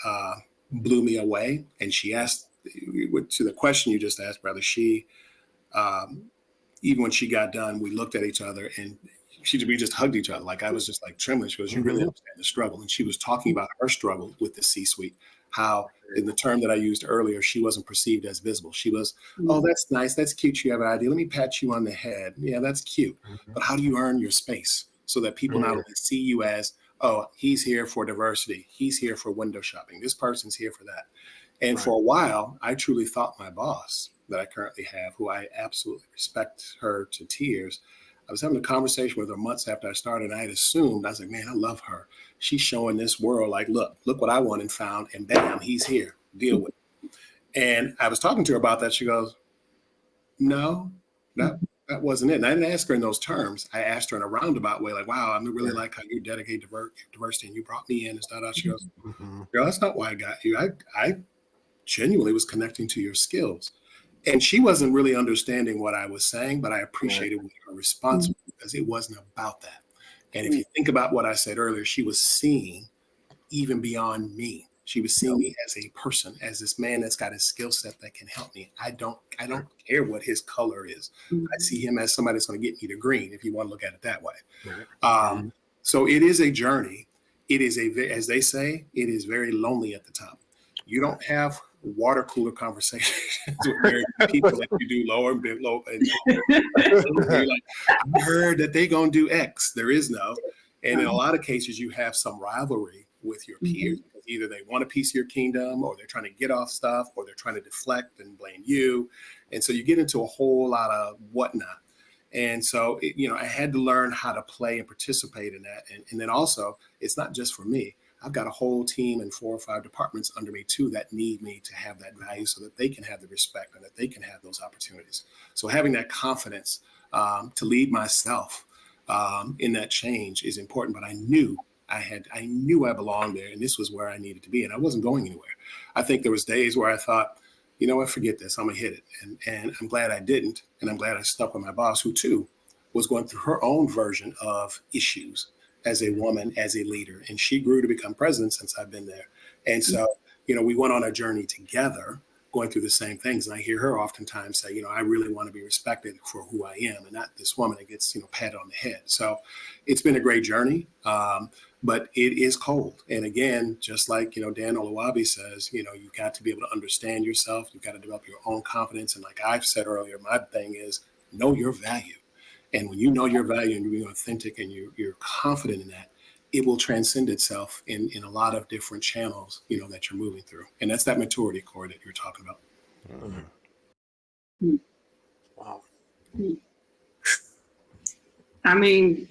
blew me away. And she asked, to the question you just asked, brother, she, even when she got done, we looked at each other and we just hugged each other. Like I was just like trembling. She goes, "You really understand the struggle." And she was talking about her struggle with the C-suite, how in the term that I used earlier, she wasn't perceived as visible. She was, "Oh, that's nice. That's cute. You have an idea. Let me pat you on the head. Yeah, that's cute." But how do you earn your space so that people not only see you as, "Oh, he's here for diversity. He's here for window shopping. This person's here for that." And for a while, I truly thought my boss that I currently have, who I absolutely respect her to tears, I was having a conversation with her months after I started. I had assumed, I was like, "Man, I love her. She's showing this world like, look what I went and found. And bam, he's here. Deal with it." And I was talking to her about that. She goes, "No, that wasn't it." And I didn't ask her in those terms. I asked her in a roundabout way, like, "Wow, I really like how you dedicate diversity and you brought me in and stuff." She goes, "Girl, that's not why I got you. I genuinely was connecting to your skills." And she wasn't really understanding what I was saying, but I appreciated her response because it wasn't about that. And if you think about what I said earlier, she was seeing even beyond me. She was seeing me as a person, as this man that's got a skill set that can help me. I don't care what his color is. I see him as somebody that's going to get me to green, if you want to look at it that way. So it is a journey. It is as they say, it is very lonely at the top. You don't have water cooler conversations with very people like you do lower and bit low. And you're like, "I heard that they're going to do X." There is no. And in a lot of cases, you have some rivalry with your peers because either they want a piece of your kingdom or they're trying to get off stuff or they're trying to deflect and blame you. And so you get into a whole lot of whatnot. And so, I had to learn how to play and participate in that. And then also, it's not just for me. I've got a whole team and 4 or 5 departments under me too that need me to have that value so that they can have the respect and that they can have those opportunities. So having that confidence to lead myself in that change is important. But I knew I belonged there and this was where I needed to be. And I wasn't going anywhere. I think there was days where I thought, "You know what, forget this. I'm gonna hit it." And I'm glad I didn't. And I'm glad I stuck with my boss, who too was going through her own version of issues as a woman, as a leader. And she grew to become president since I've been there. And so, we went on a journey together going through the same things. And I hear her oftentimes say, I really want to be respected for who I am and not this woman that gets, patted on the head. So it's been a great journey, but it is cold. And again, just like, Dan Olawabi says, you've got to be able to understand yourself. You've got to develop your own confidence. And like I've said earlier, my thing is know your value. And when you know your value and you're being authentic and you're confident in that, it will transcend itself in a lot of different channels, that you're moving through. And that's that maturity, Corey, that you're talking about. Mm-hmm. Wow. I mean,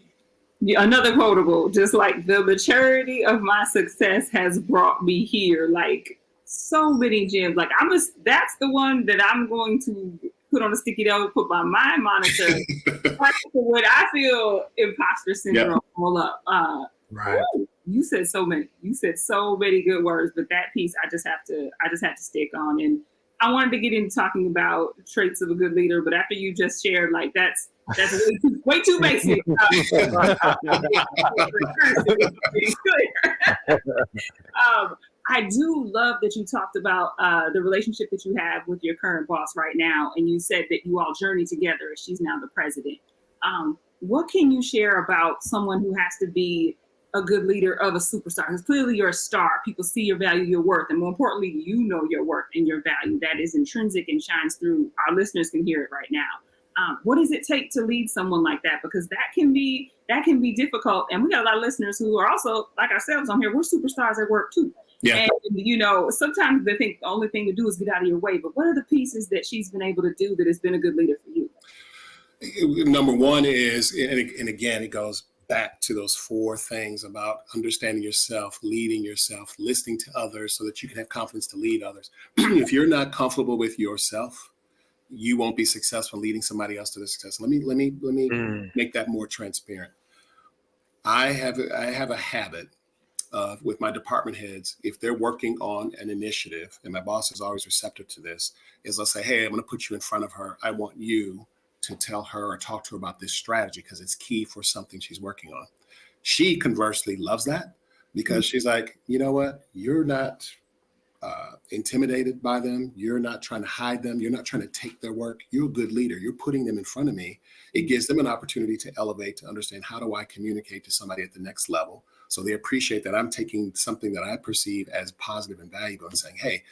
another quotable, just like the maturity of my success has brought me here. Like so many gems. Like that's the one that I'm going to put on a sticky note, put my mind monitor. When I feel imposter syndrome all up. Right. Ooh, you said so many good words, but that piece I just have to stick on. And I wanted to get into talking about traits of a good leader, but after you just shared, like that's way too basic. I do love that you talked about the relationship that you have with your current boss right now, and you said that you all journey together as she's now the president. What can you share about someone who has to be a good leader of a superstar? Because clearly you're a star. People see your value, your worth, and more importantly, you know your worth and your value. That is intrinsic and shines through. Our listeners can hear it right now. What does it take to lead someone like that? Because that can be difficult. And we got a lot of listeners who are also like ourselves on here. We're superstars at work too. Yeah. And sometimes they think the only thing to do is get out of your way. But what are the pieces that she's been able to do that has been a good leader for you? Number one is, and again, it goes back to those 4 things about understanding yourself, leading yourself, listening to others so that you can have confidence to lead others. If you're not comfortable with yourself, you won't be successful leading somebody else to the success. Let me make that more transparent. I have a habit of, with my department heads, if they're working on an initiative, and my boss is always receptive to this, is I'll say, hey, I'm going to put you in front of her. I want you to tell her or talk to her about this strategy because it's key for something she's working on. She conversely loves that because she's like, you know what? You're not intimidated by them. You're not trying to hide them. You're not trying to take their work. You're a good leader. You're putting them in front of me. It gives them an opportunity to elevate, to understand how do I communicate to somebody at the next level. So they appreciate that I'm taking something that I perceive as positive and valuable and saying, hey,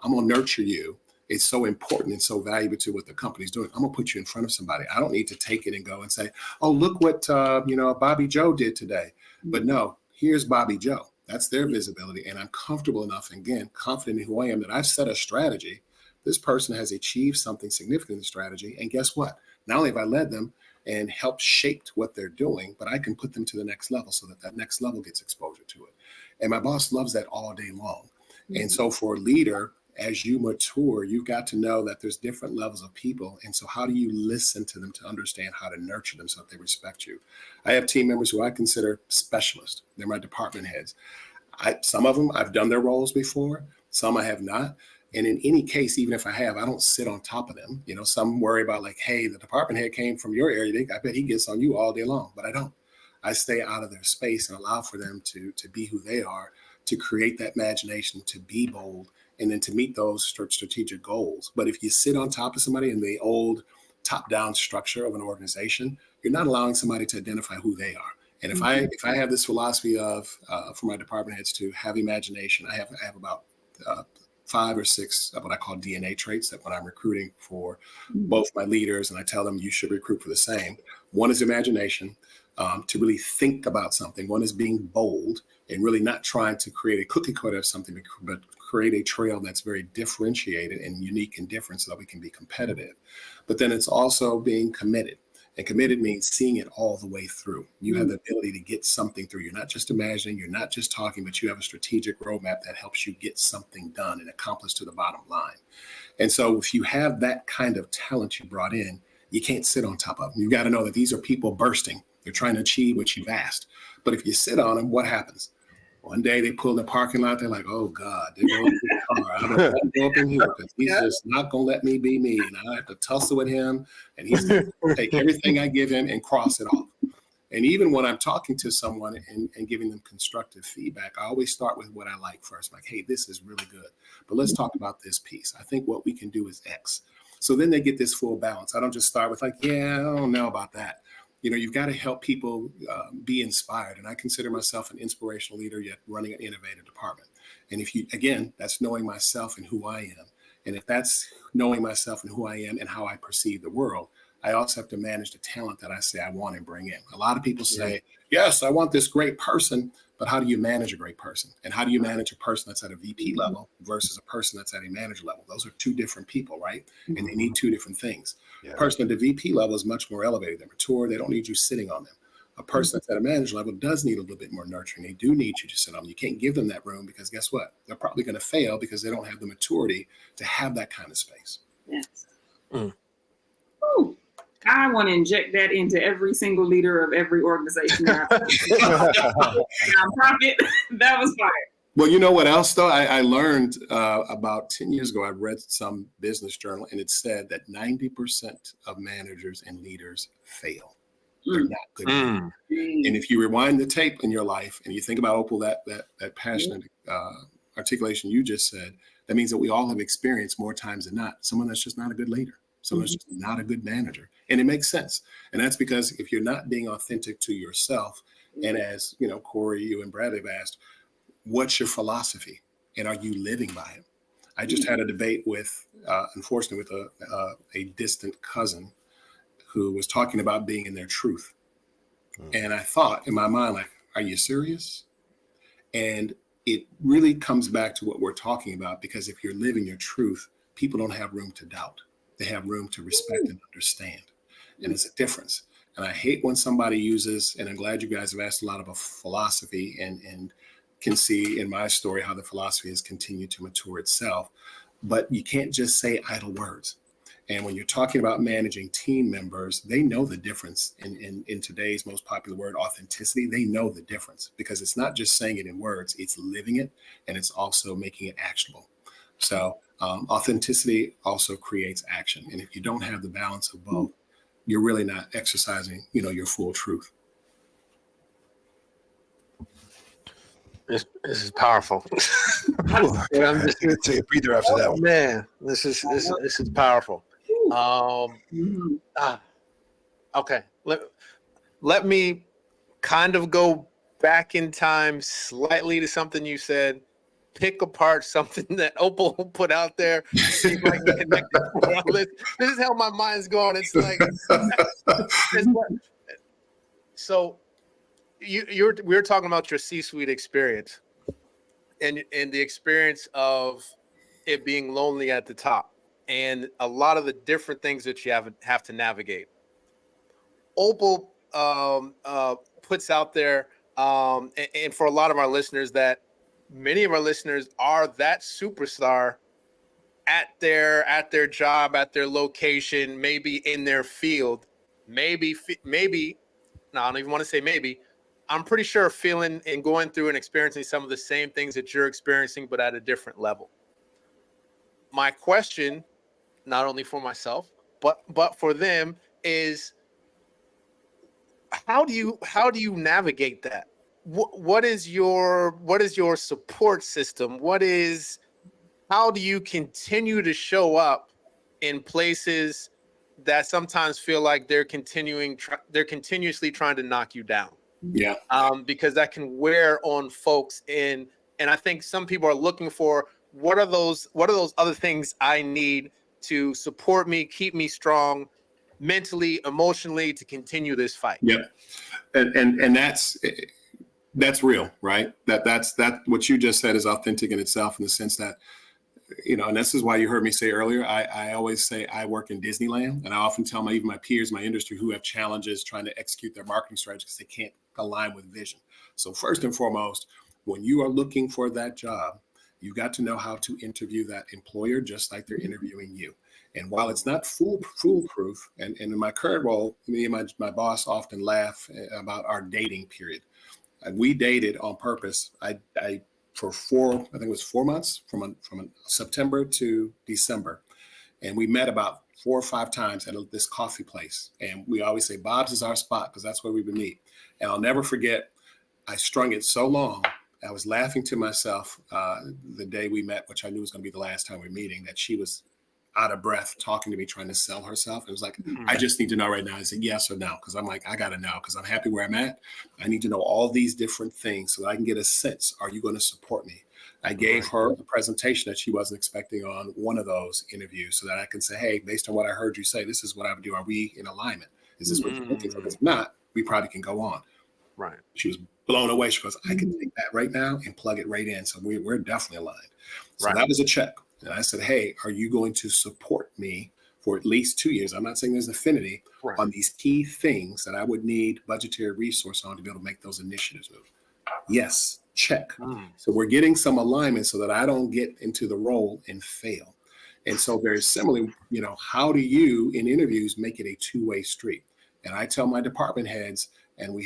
I'm going to nurture you. It's so important and so valuable to what the company's doing. I'm gonna put you in front of somebody. I don't need to take it and go and say, oh, look what Bobby Joe did today. But no, here's Bobby Joe. That's their visibility. And I'm comfortable enough, again, confident in who I am, that I've set a strategy. This person has achieved something significant in the strategy. And guess what? Not only have I led them and helped shape what they're doing, but I can put them to the next level so that next level gets exposure to it. And my boss loves that all day long. And so for a leader, as you mature, you've got to know that there's different levels of people. And so how do you listen to them to understand how to nurture them so that they respect you? I have team members who I consider specialists. They're my department heads. Some of them, I've done their roles before. Some I have not. And in any case, even if I have, I don't sit on top of them. Some worry about like, hey, the department head came from your area. I bet he gets on you all day long, but I don't. I stay out of their space and allow for them to be who they are, to create that imagination, to be bold, and then to meet those strategic goals. But if you sit on top of somebody in the old top-down structure of an organization, you're not allowing somebody to identify who they are. And if I have this philosophy of for my department heads to have imagination, I have about 5 or 6 of what I call DNA traits that when I'm recruiting for both my leaders, and I tell them you should recruit for the same. One is imagination, to really think about something. One is being bold and really not trying to create a cookie cutter of something, but create a trail that's very differentiated and unique and different so that we can be competitive. But then it's also being committed. And committed means seeing it all the way through. You have the ability to get something through. You're not just imagining, you're not just talking, but you have a strategic roadmap that helps you get something done and accomplish to the bottom line. And so if you have that kind of talent you brought in, you can't sit on top of them. You've got to know that these are people bursting. They're trying to achieve what you've asked. But if you sit on them, what happens? One day they pull in the parking lot. They're like, oh, God, they're going to the car. I don't want to go up in here because he's just not going to let me be me. And I have to tussle with him. And he's going to take everything I give him and cross it off. And even when I'm talking to someone and giving them constructive feedback, I always start with what I like first. Like, hey, this is really good, but let's talk about this piece. I think what we can do is X. So then they get this full balance. I don't just start with like, yeah, I don't know about that. You've got to help people be inspired. And I consider myself an inspirational leader, yet running an innovative department. And again, that's knowing myself and who I am. And if that's knowing myself and who I am and how I perceive the world, I also have to manage the talent that I say I want and bring in. A lot of people say, yes, I want this great person, but how do you manage a great person? And how do you manage a person that's at a VP level versus a person that's at a manager level? Those are two different people, right? And they need two different things. A person at the VP level is much more elevated. They're mature. They don't need you sitting on them. A person that's at a manager level does need a little bit more nurturing. They do need you to sit on them. You can't give them that room because guess what? They're probably going to fail because they don't have the maturity to have that kind of space. Yes. Ooh, I want to inject that into every single leader of every organization. Nonprofit. That was fire. Well, you know what else, though? I learned about 10 years ago, I read some business journal, and it said that 90% of managers and leaders fail. They're not good. And if you rewind the tape in your life and you think about, Opal, that passionate articulation you just said, that means that we all have experienced more times than not someone that's just not a good leader, someone that's just not a good manager. And it makes sense. And that's because if you're not being authentic to yourself, and as you know, Corey, you and Brad have asked, what's your philosophy? And are you living by it? I just had a debate with, unfortunately, with a distant cousin who was talking about being in their truth. And I thought in my mind, like, are you serious? And it really comes back to what we're talking about, because if you're living your truth, people don't have room to doubt. They have room to respect and understand. And it's a difference. And I hate when somebody uses, and I'm glad you guys have asked a lot about philosophy and can see in my story how the philosophy has continued to mature itself. But you can't just say idle words. And when you're talking about managing team members, they know the difference in today's most popular word, authenticity. They know the difference because it's not just saying it in words, it's living it, and it's also making it actionable. So authenticity also creates action. And if you don't have the balance of both, you're really not exercising, your full truth. This is powerful. I'm just going to take a breather after that one. Man, this is powerful. Okay. Let me kind of go back in time slightly to something you said. Pick apart something that Opal put out there. See if I can connect it. This is how my mind's going. It's like, so we were talking about your C-suite experience and the experience of it being lonely at the top and a lot of the different things that you have to navigate. Opal puts out there, and for a lot of our listeners, that many of our listeners are that superstar at their job, at their location, maybe in their field, maybe. No, I don't even want to say maybe. I'm pretty sure feeling and going through and experiencing some of the same things that you're experiencing, but at a different level. My question, not only for myself, but for them, is how do you navigate that? What is your support system? How do you continue to show up in places that sometimes feel like they're continuously trying to knock you down? Yeah. Because that can wear on folks and I think some people are looking for what are those other things I need to support me, keep me strong mentally, emotionally, to continue this fight. Yeah. And that's real, right? That's what you just said is authentic in itself, in the sense that, and this is why you heard me say earlier, I always say I work in Disneyland, and I often tell even my peers, my industry, who have challenges trying to execute their marketing strategy because they can't align with vision. So first and foremost, when you are looking for that job, you've got to know how to interview that employer just like they're interviewing you. And while it's not foolproof, and in my current role, me and my boss often laugh about our dating period. We dated on purpose. I think it was 4 months, from September to December. And we met about 4 or 5 times at this coffee place. And we always say, Bob's is our spot because that's where we would meet. And I'll never forget, I strung it so long. I was laughing to myself the day we met, which I knew was going to be the last time we were meeting, that she was out of breath talking to me, trying to sell herself. It was like, I just need to know right now. I said yes or no, because I'm like, I got to know, because I'm happy where I'm at. I need to know all these different things so that I can get a sense. Are you going to support me? I gave her a presentation that she wasn't expecting on one of those interviews so that I can say, hey, based on what I heard you say, this is what I would do. Are we in alignment? Is this what you're looking for? If not, we probably can go on. Right. She was blown away. She goes, I can take that right now and plug it right in. So we're definitely aligned. So that was a check. And I said, hey, are you going to support me for at least 2 years? I'm not saying there's affinity on these key things that I would need budgetary resource on to be able to make those initiatives move. Yes, check. So we're getting some alignment so that I don't get into the role and fail. And so very similarly, how do you in interviews make it a two-way street? And I tell my department heads, and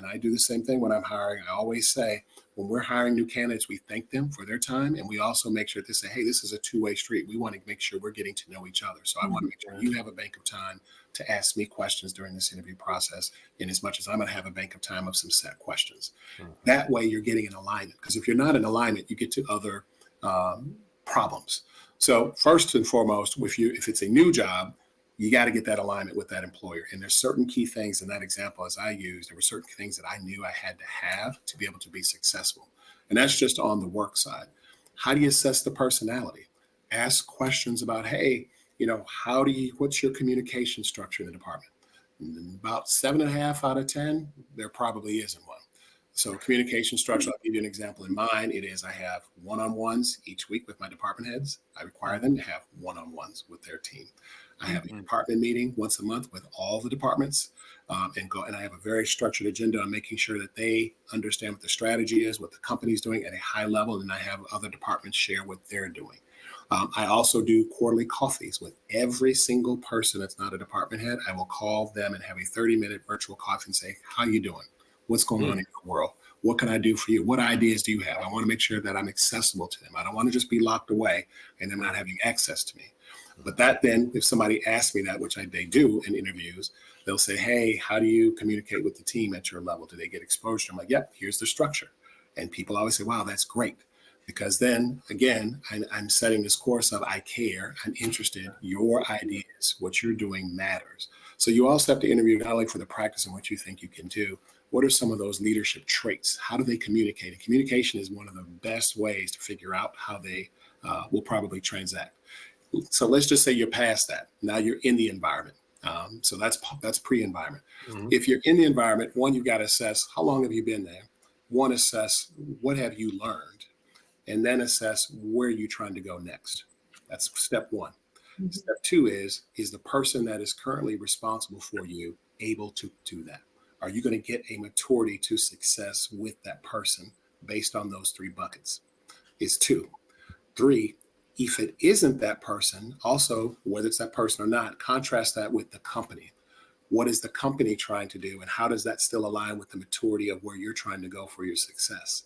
I do the same thing when I'm hiring. I always say, when we're hiring new candidates, we thank them for their time. And we also make sure to say, hey, this is a two-way street. We want to make sure we're getting to know each other. So I want to make sure you have a bank of time to ask me questions during this interview process, in as much as I'm going to have a bank of time of some set questions. That way you're getting an alignment. Because if you're not in alignment, you get to other problems. So first and foremost, if it's a new job, you got to get that alignment with that employer. And there's certain key things in that example, as I used, there were certain things that I knew I had to have to be able to be successful. And that's just on the work side. How do you assess the personality? Ask questions about, hey, what's your communication structure in the department? And about 7.5 out of 10, there probably isn't one. So communication structure, I'll give you an example. In mine, it is I have one-on-ones each week with my department heads. I require them to have one-on-ones with their team. I have a department meeting once a month with all the departments and I have a very structured agenda on making sure that they understand what the strategy is, what the company's doing at a high level, and I have other departments share what they're doing. I also do quarterly coffees with every single person that's not a department head. I will call them and have a 30-minute virtual coffee and say, how you doing? What's going on in your world? What can I do for you? What ideas do you have? I want to make sure that I'm accessible to them. I don't want to just be locked away and them not having access to me. But that then, if somebody asks me that, which they do in interviews, they'll say, hey, how do you communicate with the team at your level? Do they get exposure? I'm like, yep, here's the structure. And people always say, wow, that's great. Because then, again, I'm setting this course of I care, I'm interested, your ideas, what you're doing matters. So you also have to interview not only for the practice and what you think you can do, what are some of those leadership traits? How do they communicate? And communication is one of the best ways to figure out how they will probably transact. So let's just say you're past that. Now you're in the environment. So that's pre-environment. If you're in the environment, one, you've got to assess how long have you been there? One, assess what have you learned? And then assess where you're trying to go next. That's step one. Step two is the person that is currently responsible for you able to do that? Are you going to get a maturity to success with that person based on those 3 buckets? Is 2. 3, if it isn't that person, also, whether it's that person or not, contrast that with the company. What is the company trying to do? And how does that still align with the maturity of where you're trying to go for your success?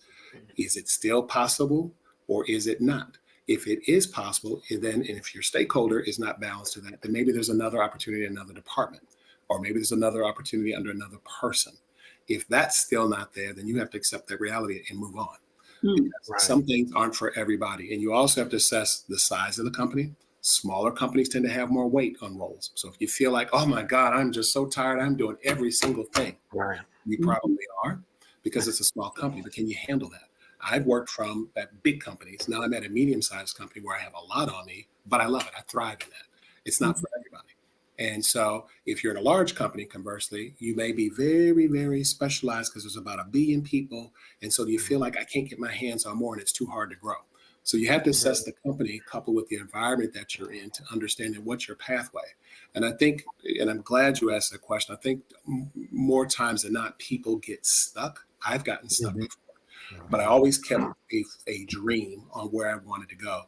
Is it still possible or is it not? If it is possible, and if your stakeholder is not balanced to that, then maybe there's another opportunity in another department, or maybe there's another opportunity under another person. If that's still not there, then you have to accept that reality and move on. Some things aren't for everybody. And you also have to assess the size of the company. Smaller companies tend to have more weight on roles. So if you feel like, oh my God, I'm just so tired, I'm doing every single thing. You probably are, because it's a small company, but can you handle that? I've worked from at big companies. Now I'm at a medium-sized company where I have a lot on me, but I love it. I thrive in that. It's not for everybody. And so if you're in a large company, conversely, you may be very, very specialized because there's about 1 billion people. And so you feel like I can't get my hands on more and it's too hard to grow. So you have to assess the company coupled with the environment that you're in to understand what's your pathway. And I think, and I'm glad you asked that question, I think more times than not, people get stuck. I've gotten stuck before. But I always kept a dream on where I wanted to go.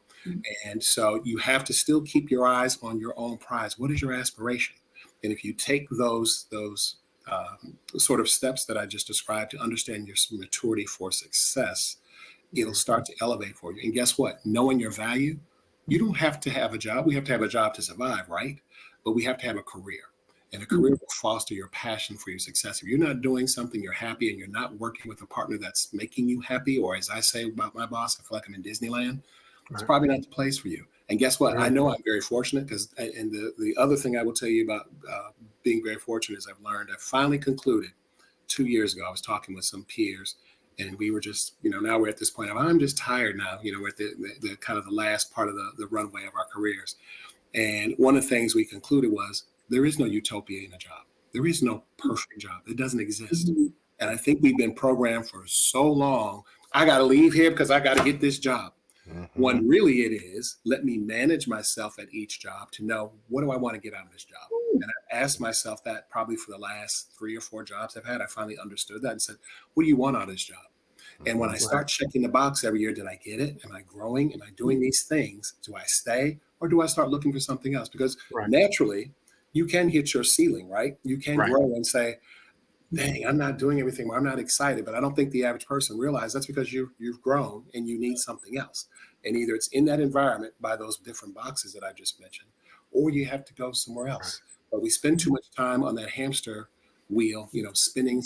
And so you have to still keep your eyes on your own prize. What is your aspiration? And if you take those sort of steps that I just described to understand your maturity for success, it'll start to elevate for you. And guess what? Knowing your value You don't have to have a job. We have to have a job to survive, right? But we have to have a career. And a career will foster your passion for your success. If you're not doing something you're happy and you're not working with a partner that's making you happy, or as I say about my boss, I feel like I'm in Disneyland, it's probably not the place for you. And guess what? I know I'm very fortunate because, and the other thing I will tell you about being very fortunate is I finally concluded 2 years ago. I was talking with some peers and we were just, now we're at this point of, I'm just tired now. We're at the kind of the last part of the runway of our careers. And one of the things we concluded was there is no utopia in a job. There is no perfect job. It doesn't exist. And I think we've been programmed for so long. I got to leave here because I got to get this job. When really it is, let me manage myself at each job to know, what do I want to get out of this job? And I've asked myself that probably for the last 3 or 4 jobs I've had. I finally understood that and said, what do you want out of this job? And when I start checking the box every year, did I get it? Am I growing? Am I doing these things? Do I stay? Or do I start looking for something else? Because naturally, you can hit your ceiling, right? You can grow and say, dang, I'm not doing everything. I'm not excited. But I don't think the average person realizes that's because you've grown and you need something else. And either it's in that environment by those different boxes that I just mentioned, or you have to go somewhere else. But we spend too much time on that hamster wheel, spinning,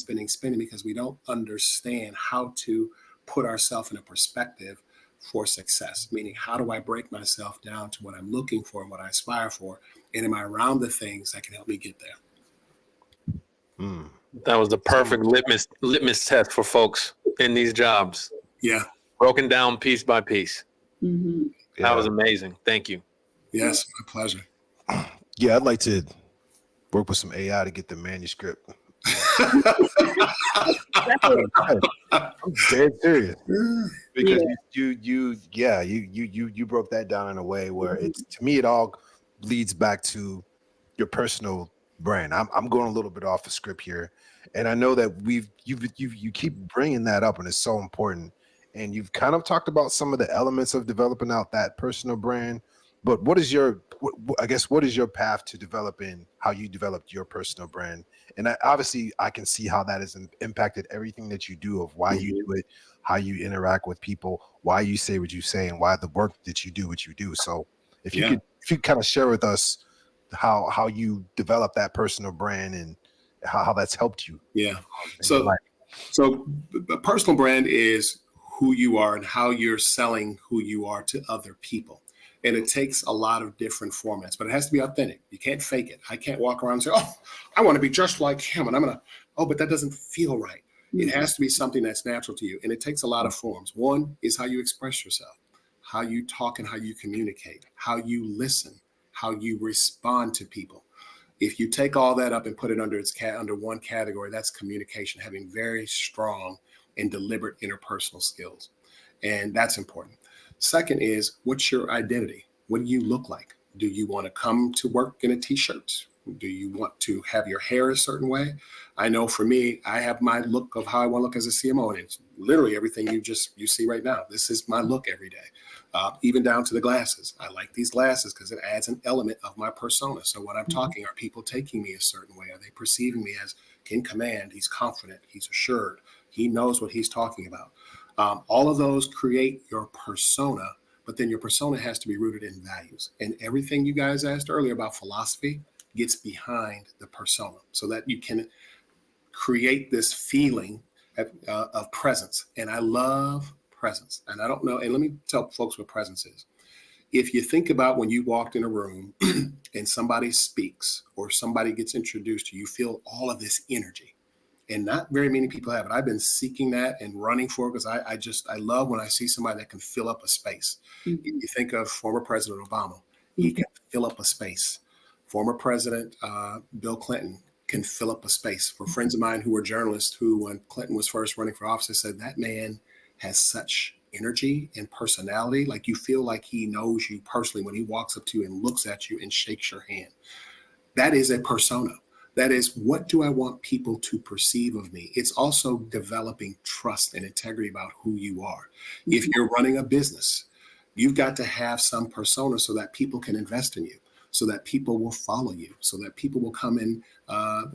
because we don't understand how to put ourselves in a perspective for success, meaning how do I break myself down to what I'm looking for and what I aspire for? And am I around the things that can help me get there? That was the perfect litmus test for folks in these jobs. Yeah. Broken down piece by piece. That was Yeah. amazing. Thank you. Yes, my pleasure. Yeah, I'd like to work with some AI to get the manuscript. I'm dead serious because you broke that down in a way where it's, to me, it all leads back to your personal brand. I'm going a little bit off the script here, and I know that you keep bringing that up, and it's so important. And you've kind of talked about some of the elements of developing out that personal brand. But what is your path to developing how you developed your personal brand? And obviously, I can see how that has impacted everything that you do, of why you do it, how you interact with people, why you say what you say, and why the work that you do what you do. So if you could kind of share with us how you develop that personal brand and how that's helped you. Yeah. So the personal brand is who you are and how you're selling who you are to other people. And it takes a lot of different formats, but it has to be authentic. You can't fake it. I can't walk around and say, oh, I want to be just like him. And but that doesn't feel right. It has to be something that's natural to you. And it takes a lot of forms. One is how you express yourself, how you talk and how you communicate, how you listen, how you respond to people. If you take all that up and put it under one category, that's communication, having very strong and deliberate interpersonal skills. And that's important. Second is, what's your identity? What do you look like? Do you want to come to work in a t-shirt? Do you want to have your hair a certain way? I know for me, I have my look of how I want to look as a CMO, and it's literally everything you see right now. This is my look every day, even down to the glasses. I like these glasses because it adds an element of my persona. So when I'm talking, are people taking me a certain way? Are they perceiving me as in command? He's confident. He's assured. He knows what he's talking about. All of those create your persona, but then your persona has to be rooted in values. And everything you guys asked earlier about philosophy gets behind the persona so that you can create this feeling of presence. And I love presence. And I don't know, and let me tell folks what presence is. If you think about when you walked in a room and somebody speaks or somebody gets introduced to you, you feel all of this energy. And not very many people have it. I've been seeking that and running for it because I love when I see somebody that can fill up a space. You think of former President Obama, he can fill up a space. Former President Bill Clinton can fill up a space. For friends of mine who were journalists who, when Clinton was first running for office, said that man has such energy and personality. Like you feel like he knows you personally when he walks up to you and looks at you and shakes your hand. That is a persona. That is, what do I want people to perceive of me? It's also developing trust and integrity about who you are. If you're running a business, you've got to have some persona so that people can invest in you. so that people will follow you, so that people will come and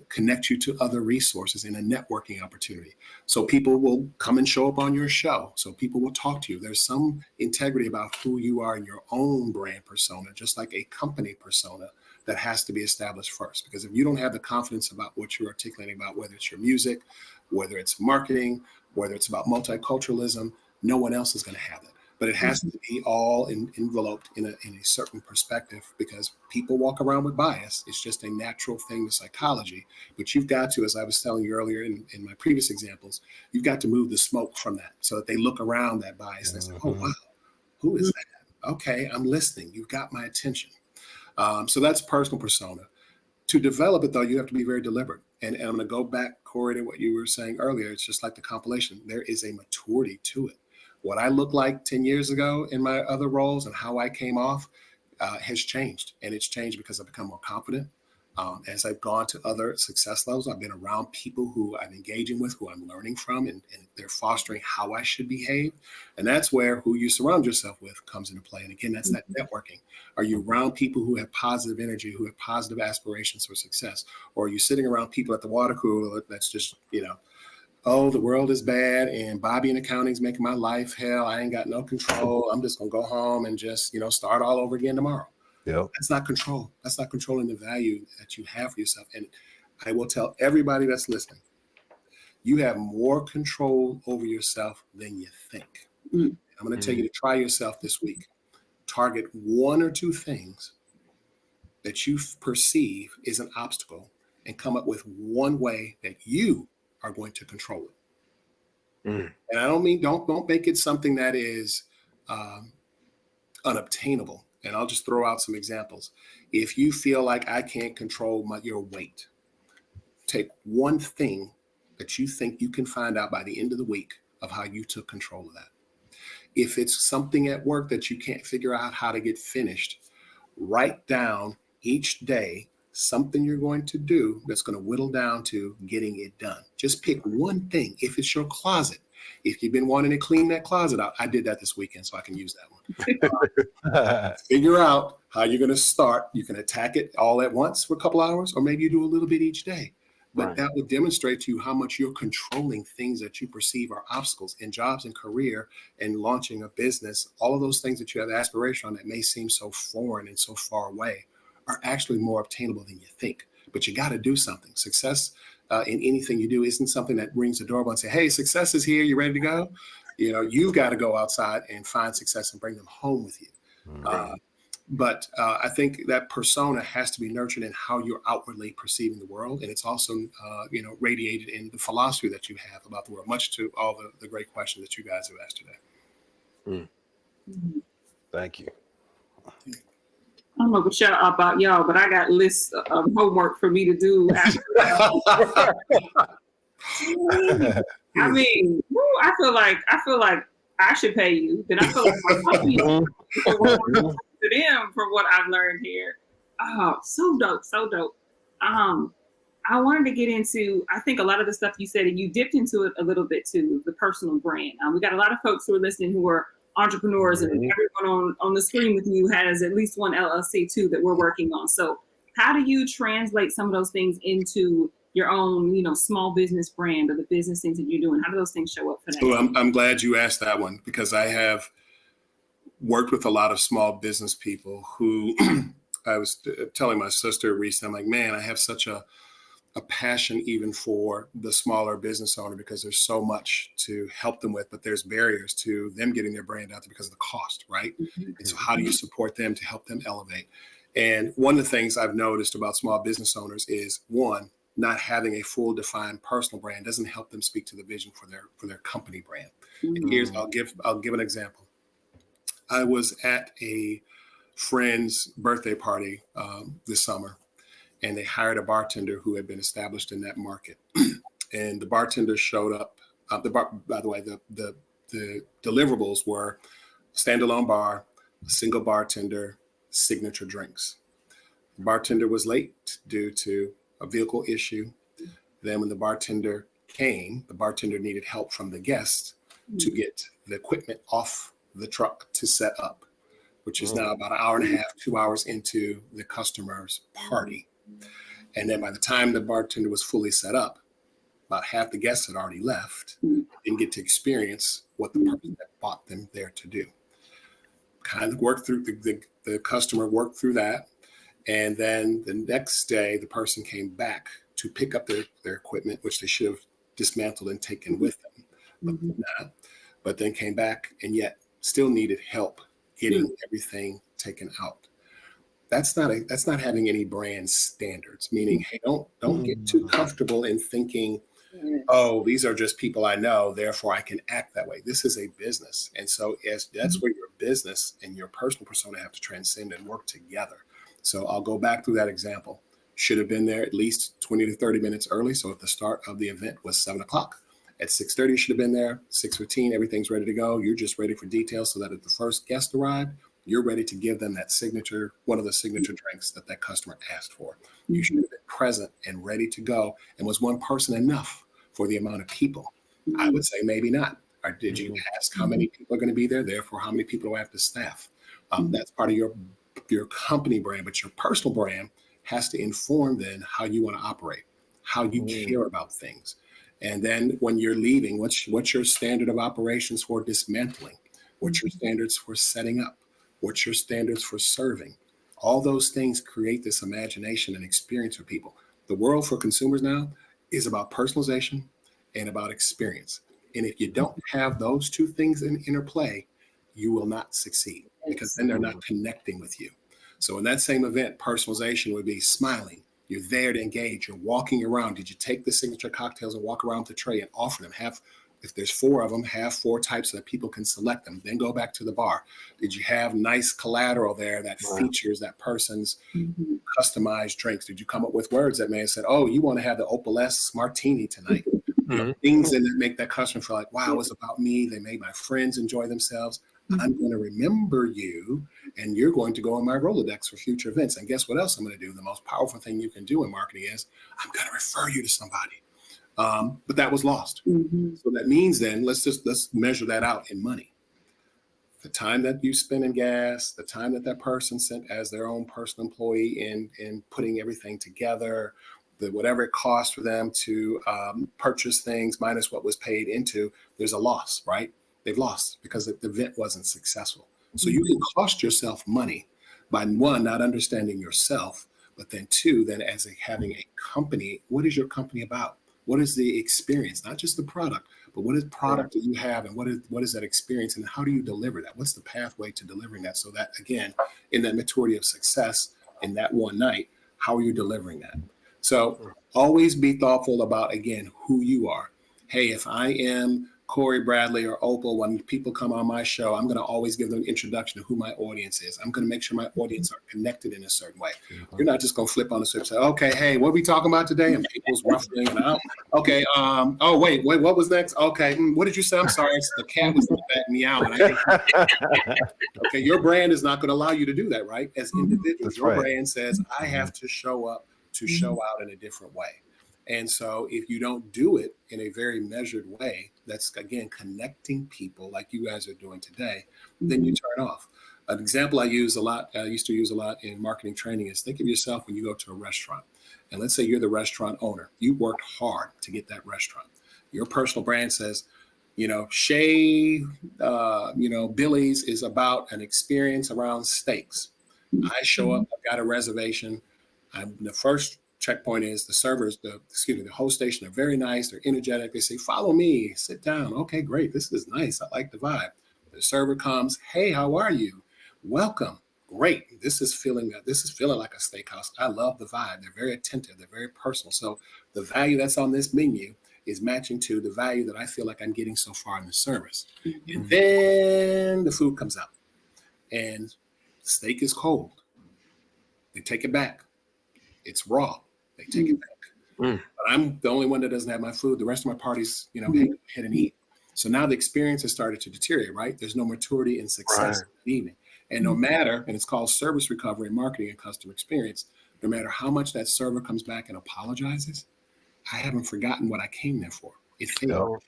connect you to other resources in a networking opportunity. So people will come and show up on your show. So people will talk to you. There's some integrity about who you are in your own brand persona, just like a company persona that has to be established first. Because if you don't have the confidence about what you're articulating about, whether it's your music, whether it's marketing, whether it's about multiculturalism, no one else is going to have it. But it has to be all enveloped in a certain perspective, because people walk around with bias. It's just a natural thing to psychology. But you've got to, as I was telling you earlier in my previous examples, you've got to move the smoke from that so that they look around that bias and they say, oh, wow, who is that? Okay, I'm listening. You've got my attention. So that's personal persona. To develop it, though, you have to be very deliberate. And I'm going to go back, Corey, to what you were saying earlier. It's just like the compilation. There is a maturity to it. What I looked like 10 years ago in my other roles and how I came off has changed. And it's changed because I've become more confident. As I've gone to other success levels, I've been around people who I'm engaging with, who I'm learning from, and they're fostering how I should behave. And that's where who you surround yourself with comes into play. And again, that's that networking. Are you around people who have positive energy, who have positive aspirations for success? Or are you sitting around people at the water cooler that's just, oh, the world is bad and Bobby in accounting's making my life hell. I ain't got no control. I'm just going to go home and just, start all over again tomorrow. Yep. That's not control. That's not controlling the value that you have for yourself. And I will tell everybody that's listening, you have more control over yourself than you think. I'm going to tell you to try yourself this week. Target one or two things that you perceive is an obstacle and come up with one way that you are going to control it. And I don't mean, don't make it something that is unobtainable. And I'll just throw out some examples. If you feel like I can't control your weight, take one thing that you think you can find out by the end of the week of how you took control of that. If it's something at work that you can't figure out how to get finished, write down each day something you're going to do that's going to whittle down to getting it done. Just pick one thing. If it's your closet, if you've been wanting to clean that closet out, I did that this weekend, so I can use that one. Figure out how you're going to start. You can attack it all at once for a couple hours, or maybe you do a little bit each day. But that would demonstrate to you how much you're controlling things that you perceive are obstacles in jobs and career and launching a business. All of those things that you have aspiration on that may seem so foreign and so far away are actually more obtainable than you think. But you got to do something. Success in anything you do isn't something that rings the doorbell and say, hey, success is here. You ready to go? You've got to go outside and find success and bring them home with you. But I think that persona has to be nurtured in how you're outwardly perceiving the world. And it's also, radiated in the philosophy that you have about the world, much to all the great questions that you guys have asked today. Thank you. I don't know about y'all, but I got lists of homework for me to do after that. I mean, I feel like I should pay you. Then I feel like my company to them for what I've learned here. Oh, so dope, so dope. I wanted to get into, I think a lot of the stuff you said, and you dipped into it a little bit too, the personal brand. We got a lot of folks who are listening who are entrepreneurs, and everyone on the screen with you has at least one LLC too that we're working on. So how do you translate some of those things into your own, small business brand or the business things that you're doing? How do those things show up for that? Well, I'm glad you asked that one, because I have worked with a lot of small business people who I was telling my sister recently, I'm like, man, I have such a passion even for the smaller business owner, because there's so much to help them with, but there's barriers to them getting their brand out there because of the cost, right? And so how do you support them to help them elevate? And one of the things I've noticed about small business owners is, one, not having a full defined personal brand doesn't help them speak to the vision for their company brand. And here's, I'll give an example. I was at a friend's birthday party this summer, and they hired a bartender who had been established in that market. And the bartender showed up. By the way, the deliverables were a standalone bar, a single bartender, signature drinks. The bartender was late due to a vehicle issue. Then when the bartender came, the bartender needed help from the guests to get the equipment off the truck to set up. which is now about an hour and a half, 2 hours into the customer's party. And then by the time the bartender was fully set up, about half the guests had already left and didn't get to experience what the person that bought them there to do. Kind of worked through, the customer worked through that. And then the next day, the person came back to pick up their equipment, which they should have dismantled and taken with them, but not. But then came back and yet still needed help getting everything taken out. That's not having any brand standards, meaning, hey, don't get too comfortable in thinking, oh, these are just people I know, therefore I can act that way. This is a business. And so that's where your business and your personal persona have to transcend and work together. So I'll go back through that example. Should have been there at least 20 to 30 minutes early. So if the start of the event was 7 o'clock, at 6:30, you should have been there. 6:15, everything's ready to go. You're just ready for details so that if the first guest arrived, you're ready to give them that signature, one of the signature drinks that customer asked for. You should have been present and ready to go. And was one person enough for the amount of people? I would say maybe not. Or did you ask how many people are going to be there? Therefore, how many people do I have to staff? That's part of your company brand, but your personal brand has to inform then how you want to operate, how you care about things. And then when you're leaving, what's your standard of operations for dismantling? What's your standards for setting up? What's your standards for serving? All those things create this imagination and experience for people. The world for consumers now is about personalization and about experience. And if you don't have those two things in interplay, you will not succeed because then they're not connecting with you. So in that same event, personalization would be smiling. You're there to engage. You're walking around. Did you take the signature cocktails and walk around the tray and offer them? If there's 4 of them, have 4 types so that people can select them. Then go back to the bar. Did you have nice collateral there that features that person's customized drinks? Did you come up with words that may have said, oh, you want to have the Opal-esque martini tonight? Things that make that customer feel like, wow, it's about me. They made my friends enjoy themselves. I'm going to remember you, and you're going to go in my Rolodex for future events. And guess what else I'm going to do? The most powerful thing you can do in marketing is I'm going to refer you to somebody. But that was lost. So that means then let's measure that out in money. The time that you spend in gas, the time that person sent as their own personal employee in putting everything together, whatever it costs for them to purchase things minus what was paid into, there's a loss, right? They've lost because the event wasn't successful. So you can cost yourself money by 1, not understanding yourself, but then 2, then as having a company, what is your company about? What is the experience? Not just the product, but what is product that you have and what is that experience and how do you deliver that? What's the pathway to delivering that? So that, again, in that maturity of success in that one night, how are you delivering that? So always be thoughtful about, again, who you are. Hey, if I am Corey Bradley or Opal, when people come on my show, I'm going to always give them an introduction to who my audience is. I'm going to make sure my audience are connected in a certain way. You're not just going to flip on the switch and say, okay, hey, what are we talking about today? And people's ruffling and out. Okay. Oh, wait, what was next? Okay. What did you say? I'm sorry. The cat was in the back meowing. Okay. Your brand is not going to allow you to do that, right? As individuals, your brand says, I have to show up to show out in a different way. And so if you don't do it in a very measured way, that's, again, connecting people like you guys are doing today, then you turn off. An example I used to use a lot in marketing training is think of yourself when you go to a restaurant. And let's say you're the restaurant owner. You worked hard to get that restaurant. Your personal brand says, Shea, Billy's is about an experience around steaks. I show up, I've got a reservation. The first checkpoint is the servers, the host station are very nice. They're energetic. They say, follow me, sit down. Okay, great. This is nice. I like the vibe. The server comes. Hey, how are you? Welcome. Great. This is feeling like a steakhouse. I love the vibe. They're very attentive. They're very personal. So the value that's on this menu is matching to the value that I feel like I'm getting so far in the service. And then the food comes out and steak is cold. They take it back. It's raw. They take it back. But I'm the only one that doesn't have my food. The rest of my parties, head and eat. So now the experience has started to deteriorate, right? There's no maturity and success in the evening. And no matter, and it's called service recovery and marketing and customer experience, no matter how much that server comes back and apologizes, I haven't forgotten what I came there for. It failed.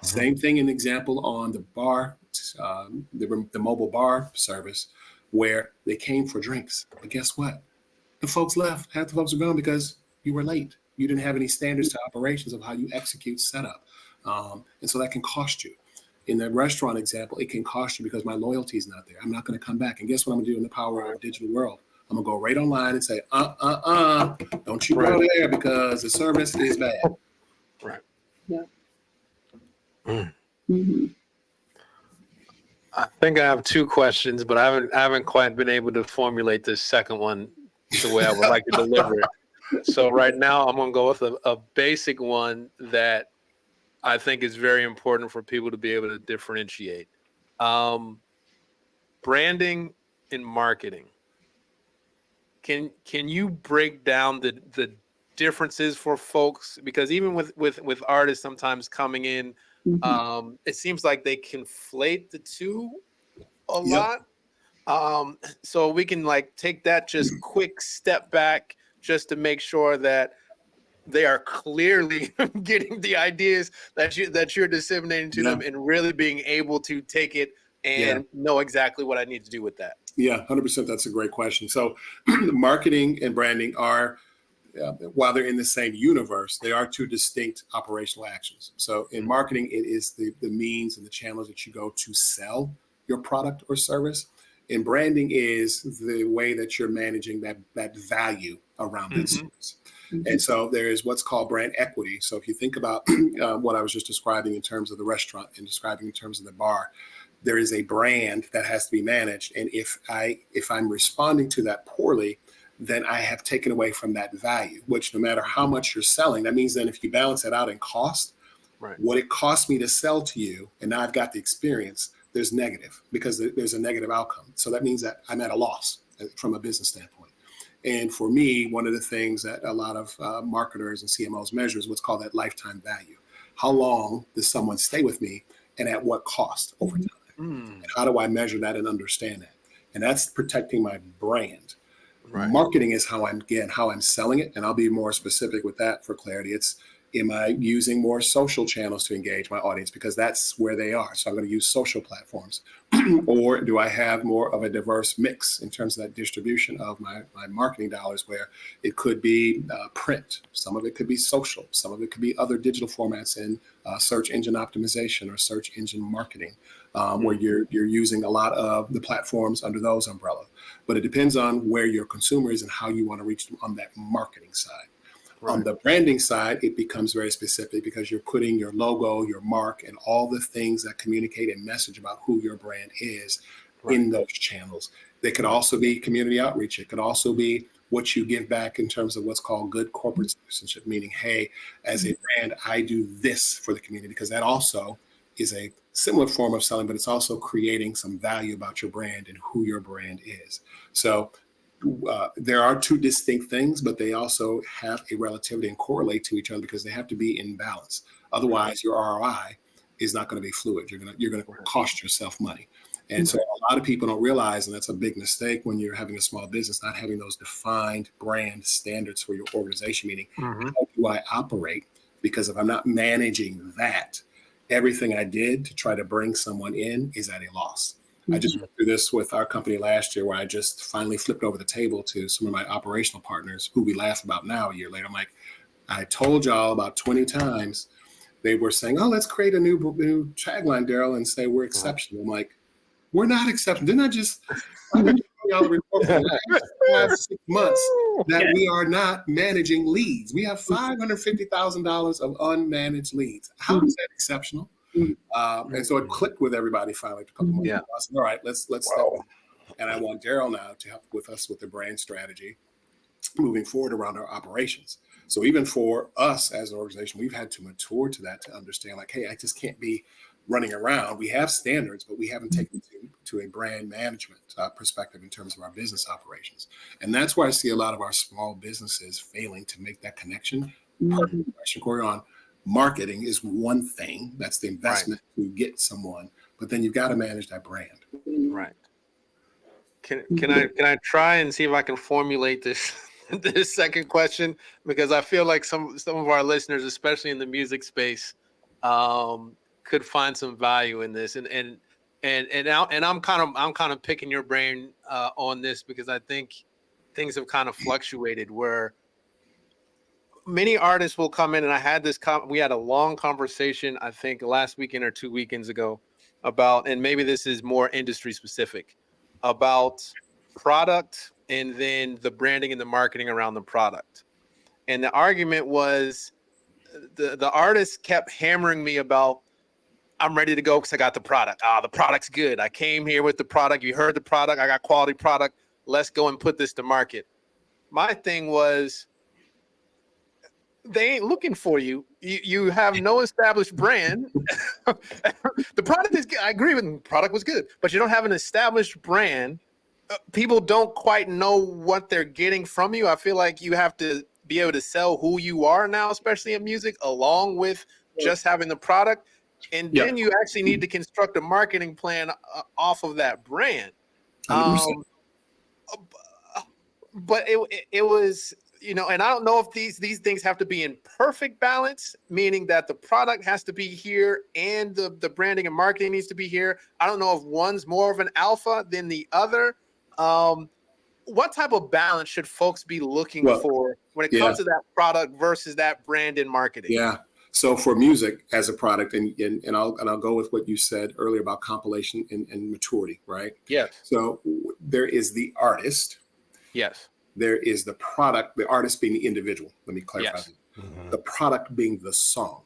Same thing, an example on the bar, the mobile bar service. where they came for drinks. But guess what? The folks left. Half the folks are gone because you were late. You didn't have any standards to operations of how you execute setup. And so that can cost you. In the restaurant example, it can cost you because my loyalty is not there. I'm not going to come back. And guess what I'm going to do in the power of our digital world? I'm going to go right online and say, don't you go there because the service is bad. Right. Yeah. Mm. Mm-hmm. I think I have two questions, but I haven't quite been able to formulate this second one the way I would like to deliver it. So right now I'm going to go with a basic one that I think is very important for people to be able to differentiate. Branding and marketing. Can you break down the differences for folks? Because even with artists sometimes coming in, it seems like they conflate the two a lot. So we can like take that just quick step back just to make sure that they are clearly getting the ideas that you're disseminating to them and really being able to take it and know exactly what I need to do with that. Yeah, 100%. That's a great question. So marketing and branding are, while they're in the same universe, they are two distinct operational actions. So in marketing, it is the means and the channels that you go to sell your product or service. And branding is the way that you're managing that value around that service. And so there is what's called brand equity. So if you think about what I was just describing in terms of the restaurant and describing in terms of the bar, there is a brand that has to be managed. And if I'm responding to that poorly, then I have taken away from that value, which no matter how much you're selling, that means then if you balance it out in cost, what it cost me to sell to you, and now I've got the experience, there's negative because there's a negative outcome. So that means that I'm at a loss from a business standpoint. And for me, one of the things that a lot of marketers and CMOs measure is what's called that lifetime value. How long does someone stay with me and at what cost over time? And how do I measure that and understand that? And that's protecting my brand. Marketing is how I'm selling it. And I'll be more specific with that for clarity. It's, am I using more social channels to engage my audience? Because that's where they are. So I'm going to use social platforms. Or do I have more of a diverse mix in terms of that distribution of my marketing dollars, where it could be print, some of it could be social, some of it could be other digital formats in search engine optimization or search engine marketing, where you're using a lot of the platforms under those umbrella. But it depends on where your consumer is and how you want to reach them on that marketing side. On the branding side, it becomes very specific because you're putting your logo, your mark, and all the things that communicate a message about who your brand is in those channels. They could also be community outreach. It could also be what you give back in terms of what's called good corporate citizenship, meaning, hey, as a brand, I do this for the community, because that also is a similar form of selling, but it's also creating some value about your brand and who your brand is. So there are two distinct things, but they also have a relativity and correlate to each other because they have to be in balance. Otherwise, your ROI is not going to be fluid. You're going to cost yourself money. And so a lot of people don't realize, and that's a big mistake when you're having a small business, not having those defined brand standards for your organization, meaning how do I operate? Because if I'm not managing that, everything I did to try to bring someone in is at a loss. I just went through this with our company last year, where I just finally flipped over the table to some of my operational partners who we laugh about now a year later. I'm like, I told y'all about 20 times. They were saying, oh, let's create a new tagline, Daryl, and say we're exceptional. I'm like, we're not exceptional. Didn't I just tell y'all the report for the last 5-6 months that we are not managing leads? We have $550,000 of unmanaged leads. How is that exceptional? And so it clicked with everybody finally. A couple months ago. I said, all right, let's step in. And I want Daryl now to help with us with the brand strategy moving forward around our operations. So even for us as an organization, we've had to mature to that, to understand like, hey, I just can't be running around. We have standards, but we haven't taken to a brand management perspective in terms of our business operations. And that's where I see a lot of our small businesses failing to make that connection. Part of the question, Corey, on marketing is one thing. That's the investment to get someone, but then you've got to manage that brand. Right. Can I try and see if I can formulate this this second question, because I feel like some of our listeners, especially in the music space, could find some value in this. And and I'm kind of picking your brain on this because I think things have kind of fluctuated where many artists will come in, and I had we had a long conversation, I think last weekend or 2 weekends ago about, and maybe this is more industry specific, about product and then the branding and the marketing around the product. And the argument was the artist kept hammering me about, I'm ready to go because I got the product. The product's good. I came here with the product. You heard the product. I got quality product. Let's go and put this to market. My thing was, they ain't looking for you. You have no established brand. The product is good. I agree with them. The product was good, but you don't have an established brand. People don't quite know what they're getting from you. I feel like you have to be able to sell who you are now, especially in music, along with just having the product. And then you actually need to construct a marketing plan off of that brand. 100%. But it was, and I don't know if these things have to be in perfect balance, meaning that the product has to be here and the branding and marketing needs to be here. I don't know if one's more of an alpha than the other. What type of balance should folks be looking for when it comes to that product versus that brand and marketing? Yeah. So for music as a product, and I'll go with what you said earlier about compilation and maturity, right? Yes. So there is the artist. Yes. There is the product, the artist being the individual. Let me clarify. Yes. The product being the song.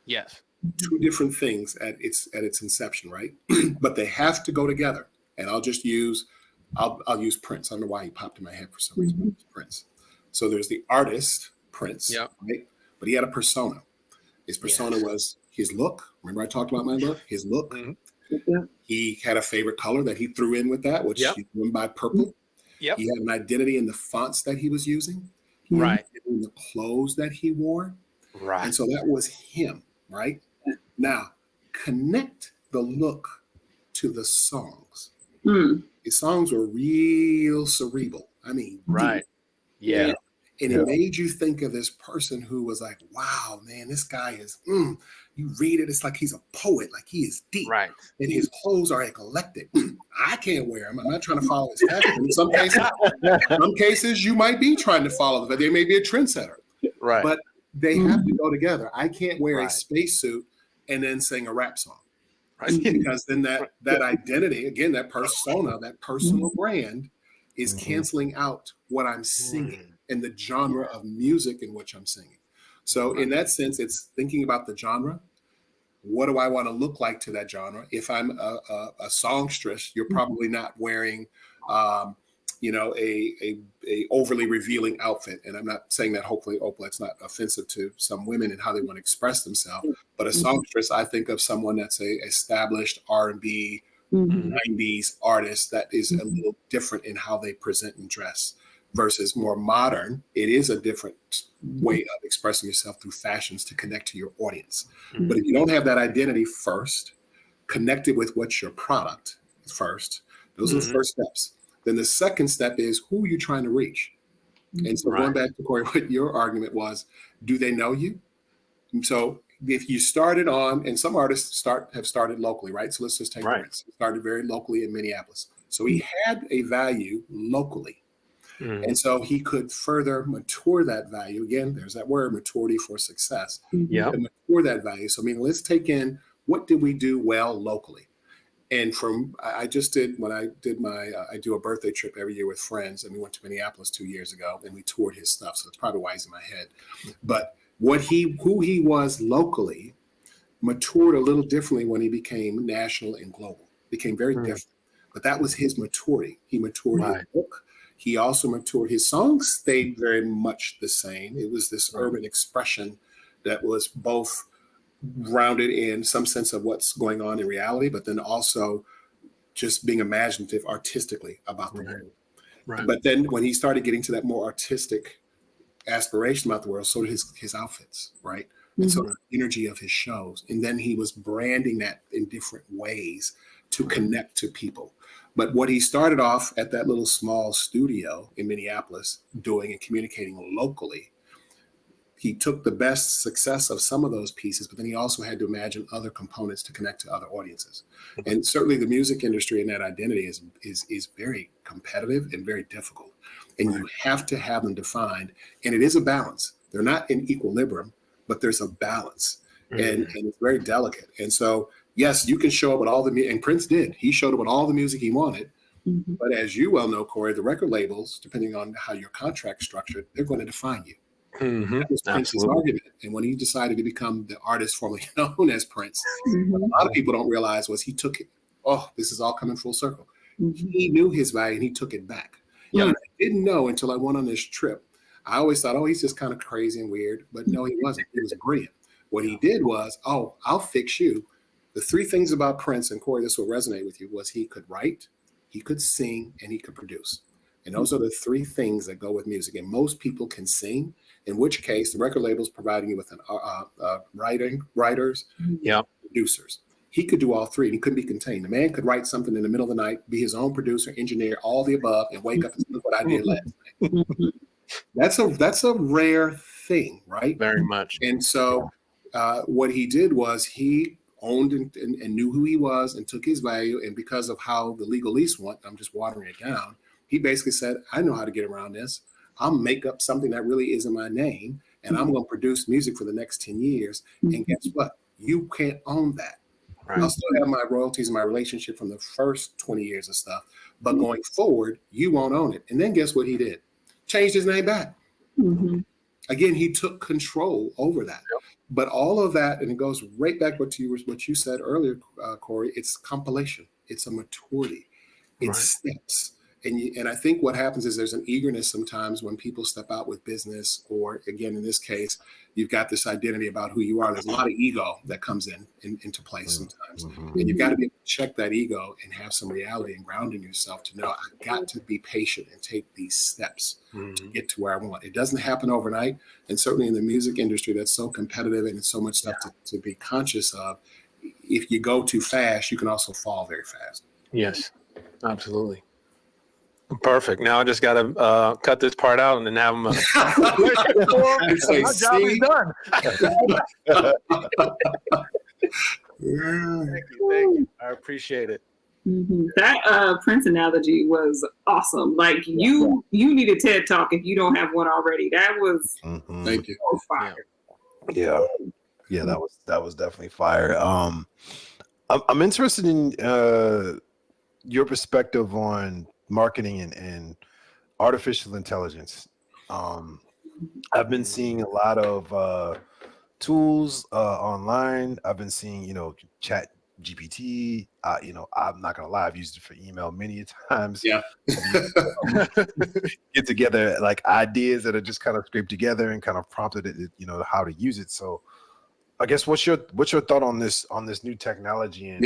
Yes. Two different things at its inception, right? But they have to go together. And I'll use Prince. I don't know why he popped in my head for some reason. Prince. So there's the artist, Prince, right? But he had a persona. His persona was his look. Remember I talked about my look? His look. Mm-hmm. He had a favorite color that he threw in with that, which he went by purple. Yep. He had an identity in the fonts that he was using. Right. In the clothes that he wore. Right. And so that was him, right? Now, connect the look to the songs. His songs were real cerebral. I mean, right. Deep. Yeah. And it made you think of this person who was like, wow, man, this guy is, you read it, it's like he's a poet, like he is deep. Right. And his clothes are eclectic. I can't wear them. I'm not trying to follow his fashion. In some cases, you might be trying to follow them, but they may be a trendsetter. Right. But they have to go together. I can't wear a spacesuit and then sing a rap song. Right. Because then that identity, again, that persona, that personal brand is canceling out what I'm singing and the genre of music in which I'm singing. So in that sense, it's thinking about the genre. What do I want to look like to that genre? If I'm a songstress, you're probably not wearing, a overly revealing outfit. And I'm not saying that hopefully, that's not offensive to some women and how they want to express themselves. But a songstress, I think of someone that's a established R&B 90s artist that is a little different in how they present and dress versus more modern. It is a different way of expressing yourself through fashions to connect to your audience. But if you don't have that identity first, connect it with what's your product first. Those are the first steps. Then the second step is who are you trying to reach? And so going back to Corey, what your argument was, do they know you? And so if you started on, and some artists have started locally, right? So let's just take Prince. He started very locally in Minneapolis. So he had a value locally. And so he could further mature that value. Again, there's that word, maturity for success. Yeah. Mature that value. So, let's take in, what did we do well locally? And I do a birthday trip every year with friends, and we went to Minneapolis 2 years ago, and we toured his stuff. So it's probably why he's in my head. But who he was locally matured a little differently when he became national and global. Became very different. But that was his maturity. He matured his book. He also matured. His songs stayed very much the same. It was this urban expression that was both grounded in some sense of what's going on in reality, but then also just being imaginative artistically about the world. Right. But then when he started getting to that more artistic aspiration about the world, so did his outfits, right? And so the energy of his shows. And then he was branding that in different ways to connect to people. But what he started off at that little small studio in Minneapolis doing and communicating locally, he took the best success of some of those pieces, but then he also had to imagine other components to connect to other audiences. And certainly the music industry and that identity is very competitive and very difficult. And you have to have them defined. And it is a balance. They're not in equilibrium, but there's a balance. And it's very delicate. And so, yes, you can show up with all the music, and Prince did. He showed up with all the music he wanted. But as you well know, Corey, the record labels, depending on how your contract's structured, they're going to define you. That was Prince's argument. And when he decided to become the artist formerly known as Prince, what a lot of people don't realize was he took it. Oh, this is all coming full circle. He knew his value and he took it back. And I didn't know until I went on this trip. I always thought, oh, he's just kind of crazy and weird. But no, he wasn't. He was brilliant. What he did was, oh, I'll fix you. The three things about Prince, and Corey, this will resonate with you, was he could write, he could sing, and he could produce. And those are the three things that go with music. And most people can sing, in which case the record label's providing you with an writers, producers. He could do all three, and he couldn't be contained. The man could write something in the middle of the night, be his own producer, engineer, all the above, and wake up and say, look what I did last night. That's a rare thing, right? Very much. And so what he did was he owned and knew who he was and took his value. And because of how the legalese went, I'm just watering it down. He basically said, I know how to get around this. I'll make up something that really isn't my name, and I'm going to produce music for the next 10 years. And guess what? You can't own that. I'll still have my royalties and my relationship from the first 20 years of stuff. But going forward, you won't own it. And then guess what he did? Changed his name back. Again, he took control over that. But all of that, and it goes right back what you said earlier, Corey, it's compilation. It's a maturity. It's steps. And I think what happens is there's an eagerness sometimes when people step out with business, or again, in this case, you've got this identity about who you are. There's a lot of ego that comes into play sometimes. And you've got to be able to check that ego and have some reality and grounding yourself to know I've got to be patient and take these steps to get to where I want. It doesn't happen overnight. And certainly in the music industry, that's so competitive and it's so much stuff to be conscious of. If you go too fast, you can also fall very fast. Yes, absolutely. Perfect. Now I just got to cut this part out and then have them. My job is done. Thank you. I appreciate it. That Prince analogy was awesome. Like you need a TED Talk if you don't have one already. That was thank you. So fire. Yeah, that was definitely fire. I'm interested in your perspective on marketing and artificial intelligence. I've been seeing a lot of tools online. I've been seeing, Chat GPT. I'm not gonna lie, I've used it for email many times. Yeah. Get together like ideas that are just kind of scraped together and kind of prompted it, how to use it. So I guess what's your thought on this new technology and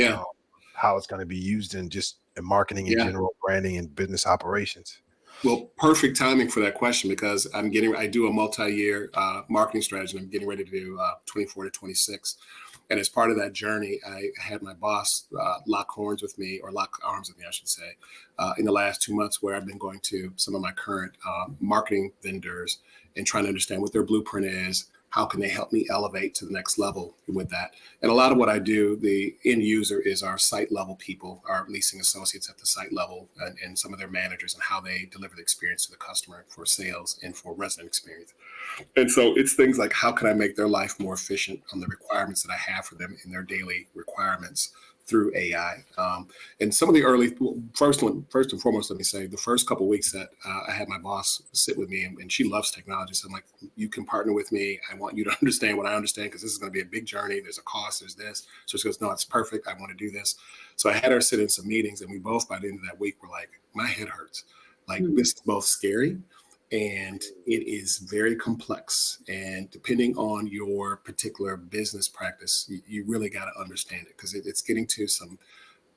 how it's going to be used in just in marketing in general, branding and business operations? Well, perfect timing for that question, because I do a multi-year marketing strategy, and I'm getting ready to do 24 to 26. And as part of that journey, I had my boss lock arms with me, I should say, in the last 2 months, where I've been going to some of my current marketing vendors and trying to understand what their blueprint is. How can they help me elevate to the next level with that? And a lot of what I do, the end user is our site level people, our leasing associates at the site level, and some of their managers, and how they deliver the experience to the customer for sales and for resident experience. And so it's things like, how can I make their life more efficient on the requirements that I have for them in their daily requirements through AI. And some of the early, first and foremost, let me say, the first couple of weeks that I had my boss sit with me, and she loves technology. So I'm like, you can partner with me. I want you to understand what I understand, because this is going to be a big journey. There's a cost, there's this. So she goes, no, it's perfect. I want to do this. So I had her sit in some meetings, and we both, by the end of that week, were like, my head hurts. Like, this is both scary, and it is very complex. And depending on your particular business practice, you really got to understand it, because it's getting to some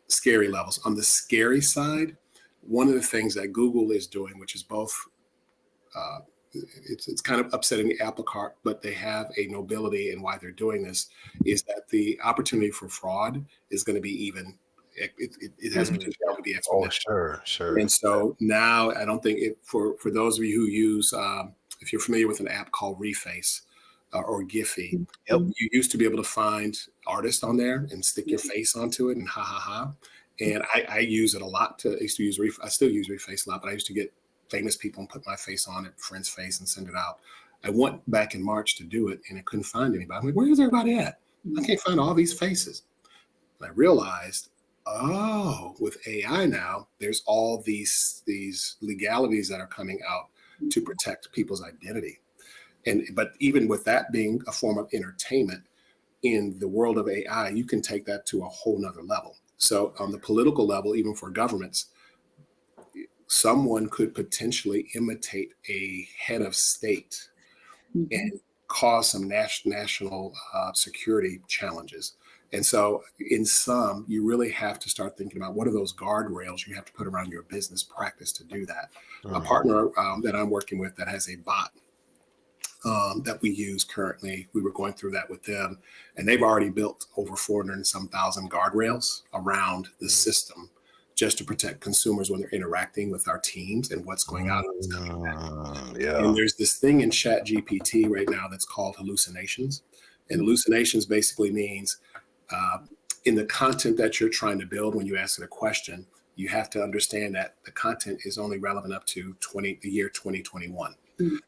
scary levels. On the scary side, one of the things that Google is doing, which is both, it's kind of upsetting the apple cart, but they have a nobility in why they're doing this, is that the opportunity for fraud is going to be even. It has potential to be exponential. Oh, sure. And so now I don't think for those of you who use, if you're familiar with an app called Reface, or Giphy. Yep. You used to be able to find artists on there and stick your face onto it and ha ha ha. And I use it a lot. I still use Reface a lot, but I used to get famous people and put my face on it, friend's face, and send it out. I went back in March to do it, and I couldn't find anybody. I'm like, where's everybody at? I can't find all these faces. And I realized, oh, with AI now, there's all these legalities that are coming out to protect people's identity. But even with that being a form of entertainment, in the world of AI, you can take that to a whole nother level. So on the political level, even for governments, someone could potentially imitate a head of state and cause some national security challenges. And so in some, you really have to start thinking about what are those guardrails you have to put around your business practice to do that. A partner that I'm working with that has a bot that we use currently, we were going through that with them, and they've already built over 400 and some thousand guardrails around the system just to protect consumers when they're interacting with our teams and what's going out and what's coming back. Yeah. And there's this thing in Chat GPT right now that's called hallucinations. And hallucinations basically means in the content that you're trying to build, when you ask it a question, you have to understand that the content is only relevant up to the year 2021.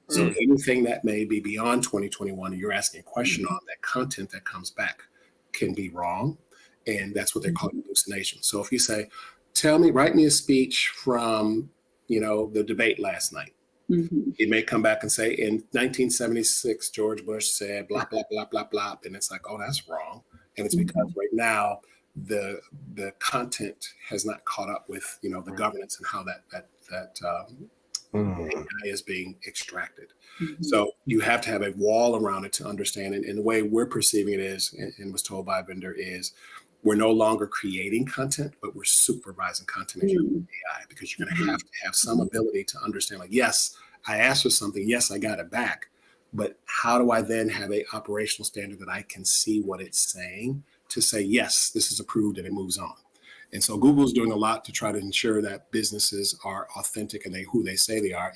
So anything that may be beyond 2021, and you're asking a question on, that content that comes back can be wrong. And that's what they're calling hallucinations. So if you say, write me a speech from, the debate last night. It may come back and say, in 1976, George Bush said, blah, blah, blah, blah, blah. And it's like, oh, that's wrong. And it's because right now the content has not caught up with, the governance and how that AI is being extracted. So you have to have a wall around it to understand it. And the way we're perceiving it is, and was told by a vendor, is we're no longer creating content, but we're supervising content as you're using AI, because you're going to have some ability to understand, like, yes, I asked for something. Yes, I got it back. But how do I then have a operational standard that I can see what it's saying to say, yes, this is approved, and it moves on? And so Google's doing a lot to try to ensure that businesses are authentic and who they say they are.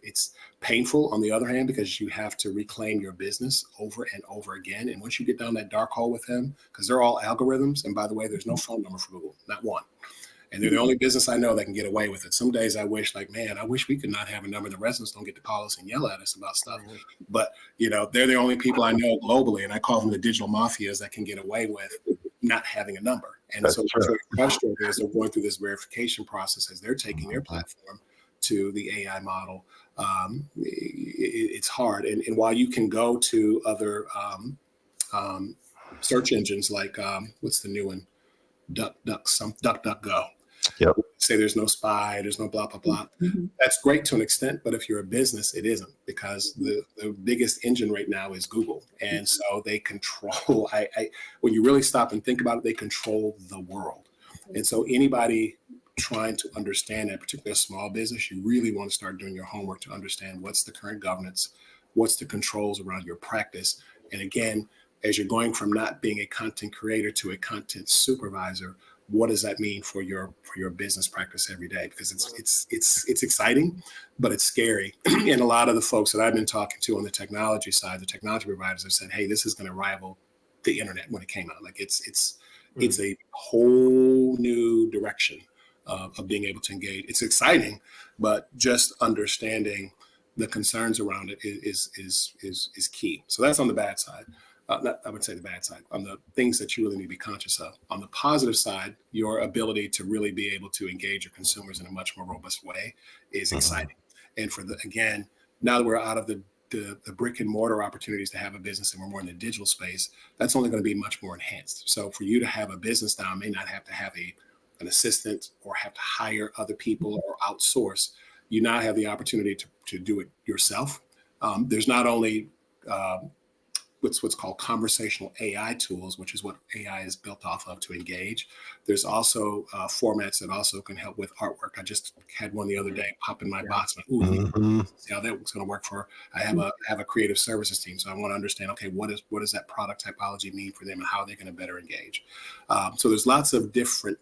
It's painful on the other hand, because you have to reclaim your business over and over again. And once you get down that dark hole with them, because they're all algorithms. And by the way, there's no phone number for Google, not one. And they're the only business I know that can get away with it. Some days I wish, I wish we could not have a number. The residents don't get to call us and yell at us about stuff. But, they're the only people I know globally, and I call them the digital mafias, that can get away with not having a number. And so what's very frustrating is they're going through this verification process as they're taking their platform to the AI model. It's hard. And while you can go to other search engines like, what's the new one? DuckDuckGo. Yep. Say there's no spy, there's no blah, blah, blah. That's great to an extent, but if you're a business, it isn't, because the biggest engine right now is Google. And so they control, when you really stop and think about it, they control the world. And so anybody trying to understand that, particularly a small business, you really want to start doing your homework to understand what's the current governance, what's the controls around your practice. And again, as you're going from not being a content creator to a content supervisor, what does that mean for your business practice every day? Because it's exciting, but it's scary. And a lot of the folks that I've been talking to on the technology side, the technology providers, have said, hey, this is going to rival the internet when it came out. Like it's a whole new direction of being able to engage. It's exciting, but just understanding the concerns around it is key. So that's on the bad side. I would say the bad side, on the things that you really need to be conscious of. On the positive side, your ability to really be able to engage your consumers in a much more robust way is exciting. And again, now that we're out of the brick and mortar opportunities to have a business and we're more in the digital space, that's only going to be much more enhanced. So for you to have a business now, may not have to have an assistant or have to hire other people or outsource. You now have the opportunity to do it yourself. There's not only what's called conversational AI tools, which is what AI is built off of to engage. There's also formats that also can help with artwork. I just had one the other day pop in my box. Like, see how that was going to work for. I have a creative services team, so I want to understand. Okay, what does that product typology mean for them, and how are they going to better engage? So there's lots of different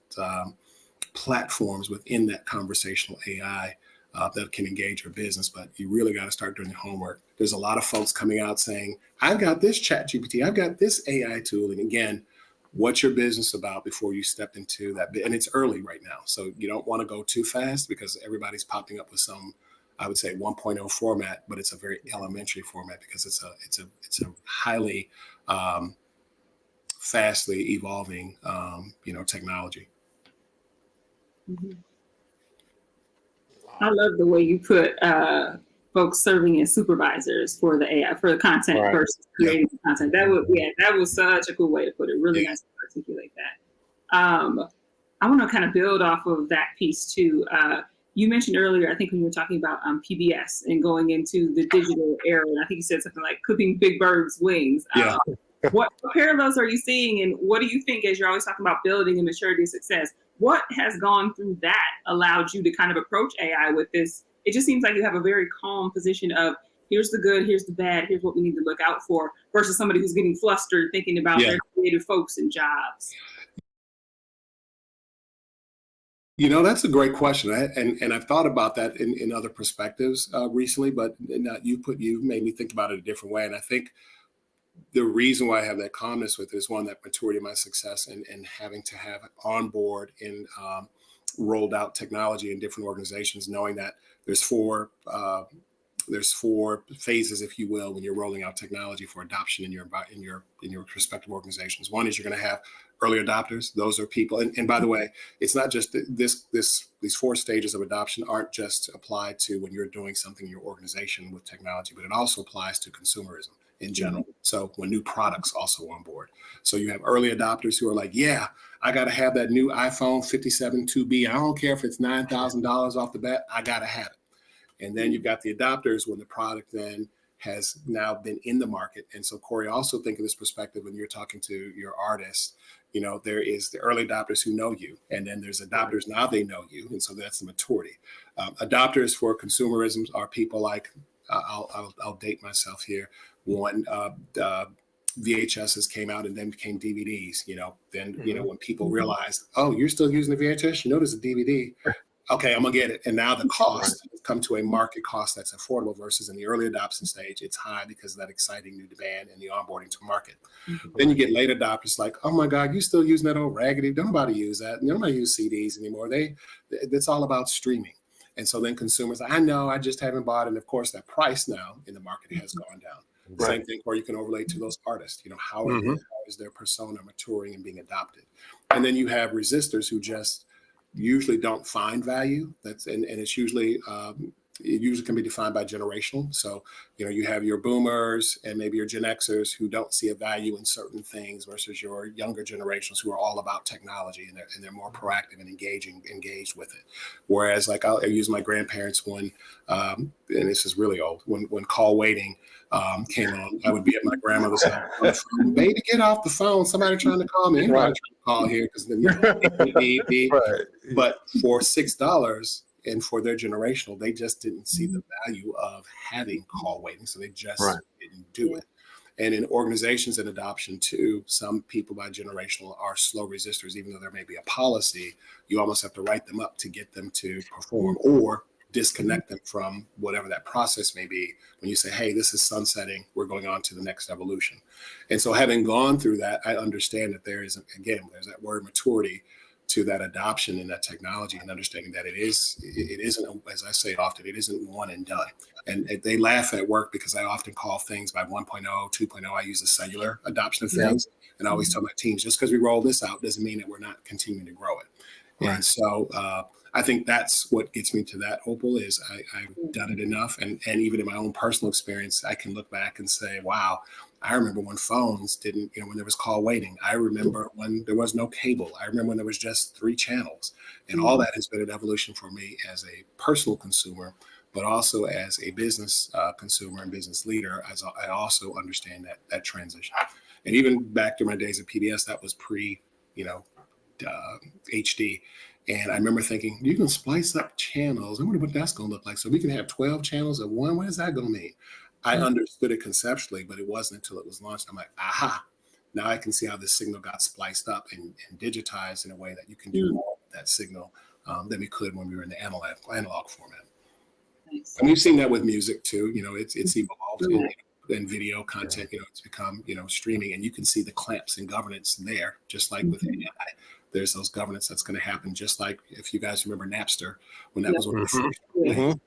platforms within that conversational AI that can engage your business, but you really got to start doing your homework. There's a lot of folks coming out saying, I've got this chat GPT, I've got this AI tool. And again, what's your business about before you step into that? And it's early right now. So you don't want to go too fast because everybody's popping up with some, I would say 1.0 format, but it's a very elementary format because it's a highly fastly evolving, technology. Mhm. I love the way you put folks serving as supervisors for the AI, for the content Right. versus creating the content. That was such a cool way to put it. Really nice to articulate that. I want to kind of build off of that piece too. You mentioned earlier, I think when you were talking about PBS and going into the digital era, and I think you said something like clipping big birds' wings. Yeah. What parallels are you seeing, and what do you think, as you're always talking about building and maturity of success, what has gone through that allowed you to kind of approach AI with this? It just seems like you have a very calm position of here's the good, here's the bad, here's what we need to look out for, versus somebody who's getting flustered thinking about their creative folks and jobs. That's a great question. And I've thought about that in other perspectives recently, but you've made me think about it a different way. And I think the reason why I have that calmness with it is one, that maturity of my success and having to have on board and rolled out technology in different organizations, knowing that there's four phases, if you will, when you're rolling out technology for adoption in your respective organizations. One is you're going to have early adopters. Those are people, and by the way, it's not just these four stages of adoption aren't just applied to when you're doing something in your organization with technology, but it also applies to consumerism in general. So when new products also on board. So you have early adopters who are like, yeah, I got to have that new iPhone 57 2B. I don't care if it's $9,000 off the bat. I got to have it. And then you've got the adopters when the product then has now been in the market. And so, Corey, also think of this perspective when you're talking to your artists. There is the early adopters who know you, and then there's adopters now they know you. And so that's the maturity. Adopters for consumerism are people like, I'll date myself here. One, VHSs came out and then became DVDs, when people realized, oh, you're still using the VHS, there's a DVD. Okay, I'm gonna get it. And now the cost has come to a market cost that's affordable versus in the early adoption stage, it's high because of that exciting new demand and the onboarding to market. Then you get late adopters like, oh my God, you still using that old raggedy? Nobody use that. Nobody use CDs anymore. It's all about streaming. And so then consumers, I know, I just haven't bought it. And of course, that price now in the market has gone down. Right. Same thing where you can overlay to those artists. How is their persona maturing and being adopted? And then you have resistors who just usually don't find value. And it's usually it usually can be defined by generational. So you have your boomers and maybe your Gen Xers who don't see a value in certain things versus your younger generations who are all about technology and they're more proactive and engaged with it. Whereas like I use my grandparents when and this is really old, when call waiting came on, I would be at my grandmother's house on the phone, baby, get off the phone. Somebody trying to call me. Anybody trying to call here because then beep. Right. But for $6 and for their generational, they just didn't see the value of having call waiting. So they just didn't do it. And in organizations and adoption too, some people by generational are slow resistors, even though there may be a policy, you almost have to write them up to get them to perform or disconnect them from whatever that process may be. When you say, hey, this is sunsetting, we're going on to the next evolution. And so having gone through that, I understand that there's that word maturity to that adoption and that technology and understanding that it isn't, as I say often, it isn't one and done. And they laugh at work because I often call things by 1.0, 2.0, I use the cellular adoption of things. And I always tell my teams, just because we roll this out doesn't mean that we're not continuing to grow it. Right. And so I think that's what gets me to that, Opal, is I've done it enough. And even in my own personal experience, I can look back and say, wow, I remember when phones didn't, when there was call waiting. I remember when there was no cable. I remember when there was just 3 channels. And all that has been an evolution for me as a personal consumer, but also as a business consumer and business leader, as I also understand that transition. And even back to my days at PBS, that was pre, HD. And I remember thinking, you can splice up channels. I wonder what that's going to look like. So we can have 12 channels of one. What is that going to mean? I understood it conceptually, but it wasn't until it was launched. I'm like, aha, now I can see how this signal got spliced up and digitized in a way that you can do more with that signal than we could when we were in the analog format. Nice. And we've seen that with music too. It's evolved in video content. It's become streaming, and you can see the clamps and governance there, just like with AI. There's those governance that's going to happen, just like if you guys remember Napster, when that was one of the first. Had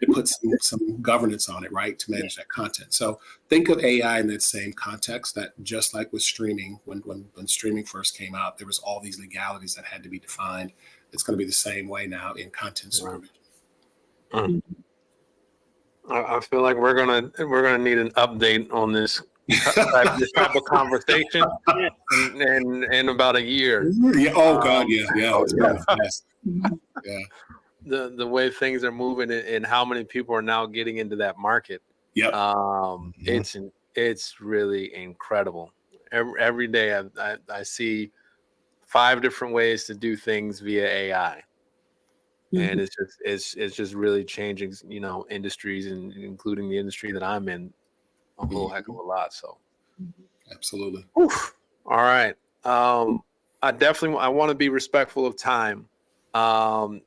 to put some governance on it, right, to manage that content. So think of AI in that same context, that just like with streaming, when streaming first came out, there was all these legalities that had to be defined. It's going to be the same way now in content supervision. I feel like we're gonna need an update on this type of conversation in about a year. Yeah. Oh God. Yeah. It's yeah. fast. Yeah. The way things are moving and how many people are now getting into that market. Yep. It's really incredible. Every day I see 5 different ways to do things via AI. And it's just really changing, industries, and including the industry that I'm in, a whole heck of a lot. So, absolutely. Oof. All right. I want to be respectful of time, and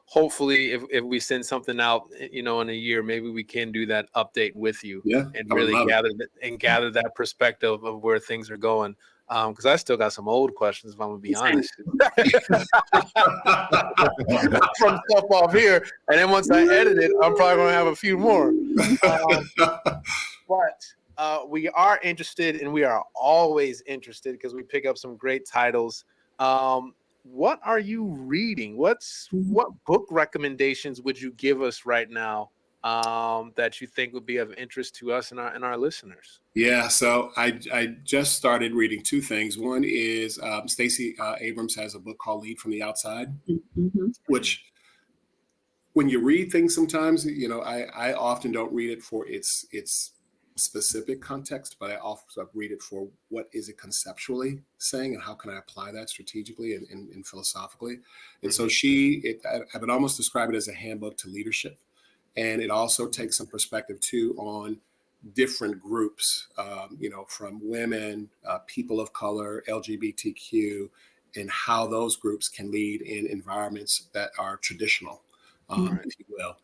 hopefully, if we send something out, in a year, maybe we can do that update with you, and really gather that perspective of where things are going. Because I still got some old questions, if I'm gonna be honest. From stuff off here, and then once I edit it, I'm probably gonna have a few more. But we are interested, and we are always interested because we pick up some great titles. What are you reading? What book recommendations would you give us right now that you think would be of interest to us and our listeners? Yeah, so I just started reading 2 things. One is Stacey Abrams has a book called Lead from the Outside, which when you read things sometimes, I often don't read it for its specific context, but I also read it for what is it conceptually saying and how can I apply that strategically and philosophically. And so I would almost describe it as a handbook to leadership. And it also takes some perspective too on different groups, from women, people of color, LGBTQ, and how those groups can lead in environments that are traditional, if you will.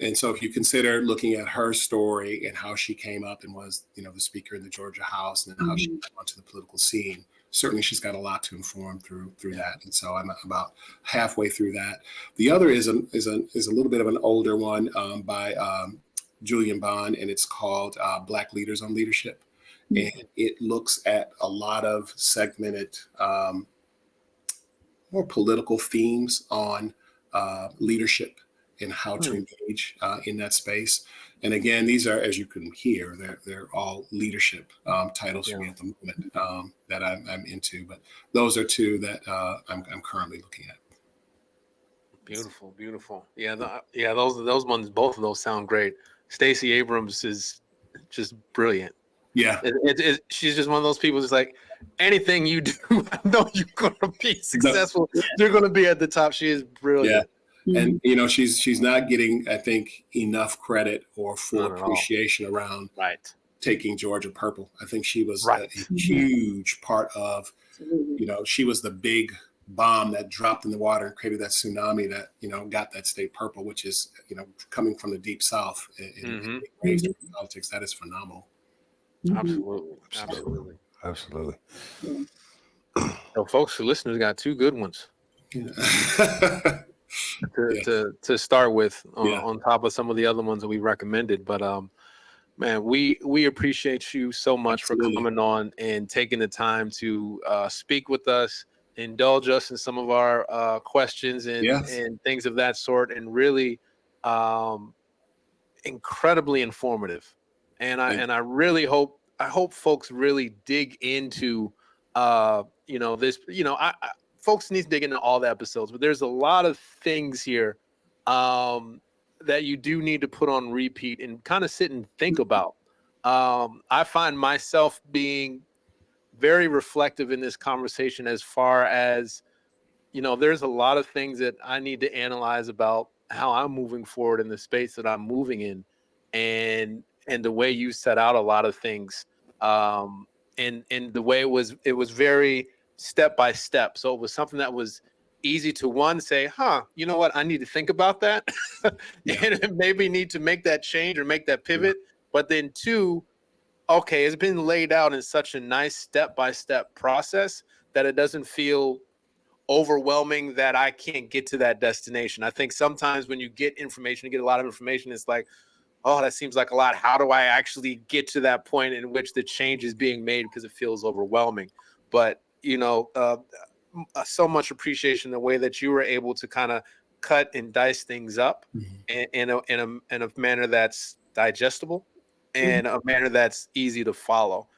And so if you consider looking at her story and how she came up and was, the speaker in the Georgia House, and then how she went onto the political scene, certainly she's got a lot to inform through that. And so I'm about halfway through that. The other is a little bit of an older one by Julian Bond, and it's called Black Leaders on Leadership. And it looks at a lot of segmented, more political themes on leadership and how to engage in that space. And again, these are, as you can hear, they're all leadership titles for me at the moment that I'm into. But those are 2 that I'm currently looking at. Beautiful. Yeah, those ones, both of those sound great. Stacey Abrams is just brilliant. Yeah, she's just one of those people that's like, anything you do, I know you're going to be successful. You're going to be at the top. She is brilliant. Yeah. And she's not getting, I think, enough credit or full appreciation around taking Georgia purple. I think she was a huge part of, she was the big bomb that dropped in the water and created that tsunami that got that state purple, which is coming from the deep South in politics. That is phenomenal. Absolutely. So folks, the listeners got 2 good ones to start with on top of some of the other ones that we recommended. But man, we appreciate you so much for coming on and taking the time to speak with us, indulge us in some of our questions and things of that sort, and really incredibly informative. And I really hope folks really dig into this. Folks need to dig into all the episodes, but there's a lot of things here that you do need to put on repeat and kind of sit and think about. I find myself being very reflective in this conversation as far as, there's a lot of things that I need to analyze about how I'm moving forward in the space that I'm moving in, and the way you set out a lot of things, and the way it was very step by step. So it was something that was easy to one say, you know what, I need to think about that and maybe need to make that change or make that pivot. But then two, okay, it's been laid out in such a nice step-by-step process that it doesn't feel overwhelming that I can't get to that destination. I think sometimes when you get information, you get a lot of information, it's like, oh, that seems like a lot. How do I actually get to that point in which the change is being made, because it feels overwhelming? But, so much appreciation the way that you were able to kind of cut and dice things up in a manner that's digestible and a manner that's easy to follow.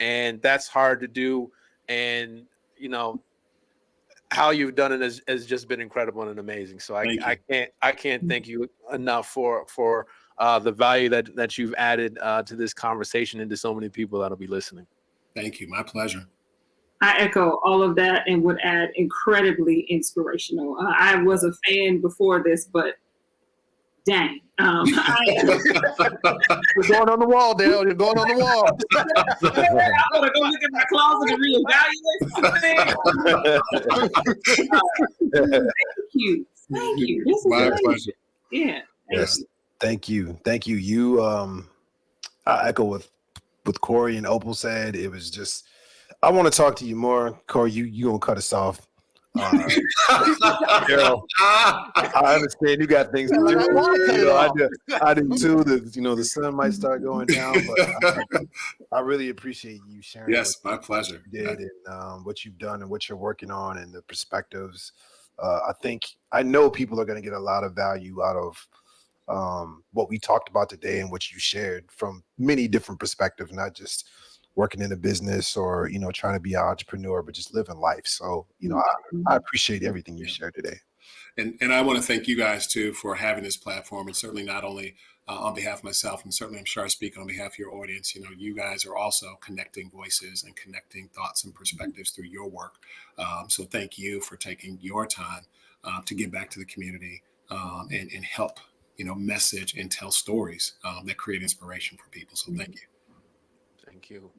And that's hard to do. And, how you've done it has just been incredible and amazing. So I can't thank you enough for the value that you've added to this conversation and to so many people that'll be listening. Thank you. My pleasure. I echo all of that and would add incredibly inspirational. I was a fan before this, but dang. You're going on the wall, Daryl. You're going on the wall. I want to go look at my closet and reevaluate something. Thank you. This is my amazing. pleasure. Yeah. Thank you. I echo with Corey and Opal said. It was just, I want to talk to you more. Corey, you gonna cut us off. Daryl, I understand you got things to do. I do too. The sun might start going down, but I really appreciate you sharing. Yes, my pleasure. You did and what you've done and what you're working on and the perspectives. I know people are going to get a lot of value out of what we talked about today and what you shared from many different perspectives, not just working in a business or, trying to be an entrepreneur, but just living life. So, I appreciate everything you shared today. And I want to thank you guys too for having this platform, and certainly not only on behalf of myself, and certainly I'm sure I speak on behalf of your audience. You guys are also connecting voices and connecting thoughts and perspectives through your work. So thank you for taking your time to give back to the community and help, message and tell stories that create inspiration for people. So thank you. Thank you.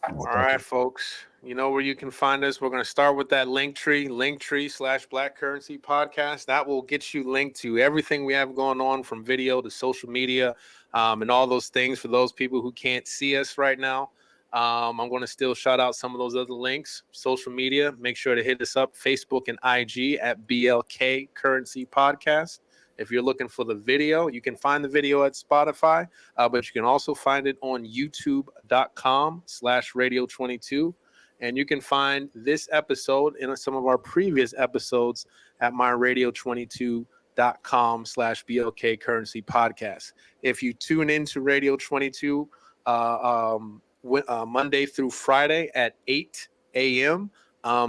All right, folks. You know where you can find us. We're going to start with that linktree/Black Currency Podcast. That will get you linked to everything we have going on, from video to social media and all those things for those people who can't see us right now. I'm going to still shout out some of those other links. Social media, make sure to hit us up, Facebook and IG at BLK Currency Podcast. If you're looking for the video, you can find the video at Spotify, but you can also find it on youtube.com/radio22. And you can find this episode and some of our previous episodes at myradio22.com/BLK Currency Podcast. If you tune into Radio 22 Monday through Friday at 8 a.m.,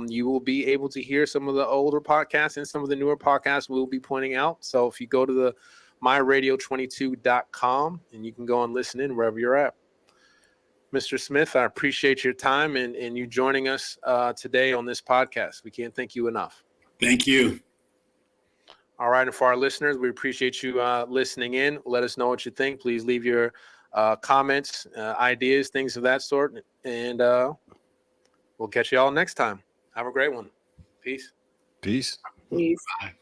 you will be able to hear some of the older podcasts and some of the newer podcasts we'll be pointing out. So if you go to the myradio22.com, and you can go and listen in wherever you're at. Mr. Smith, I appreciate your time and you joining us today on this podcast. We can't thank you enough. Thank you. All right. And for our listeners, we appreciate you listening in. Let us know what you think. Please leave your comments, ideas, things of that sort. And we'll catch you all next time. Have a great one. Peace. Peace. Peace. Bye.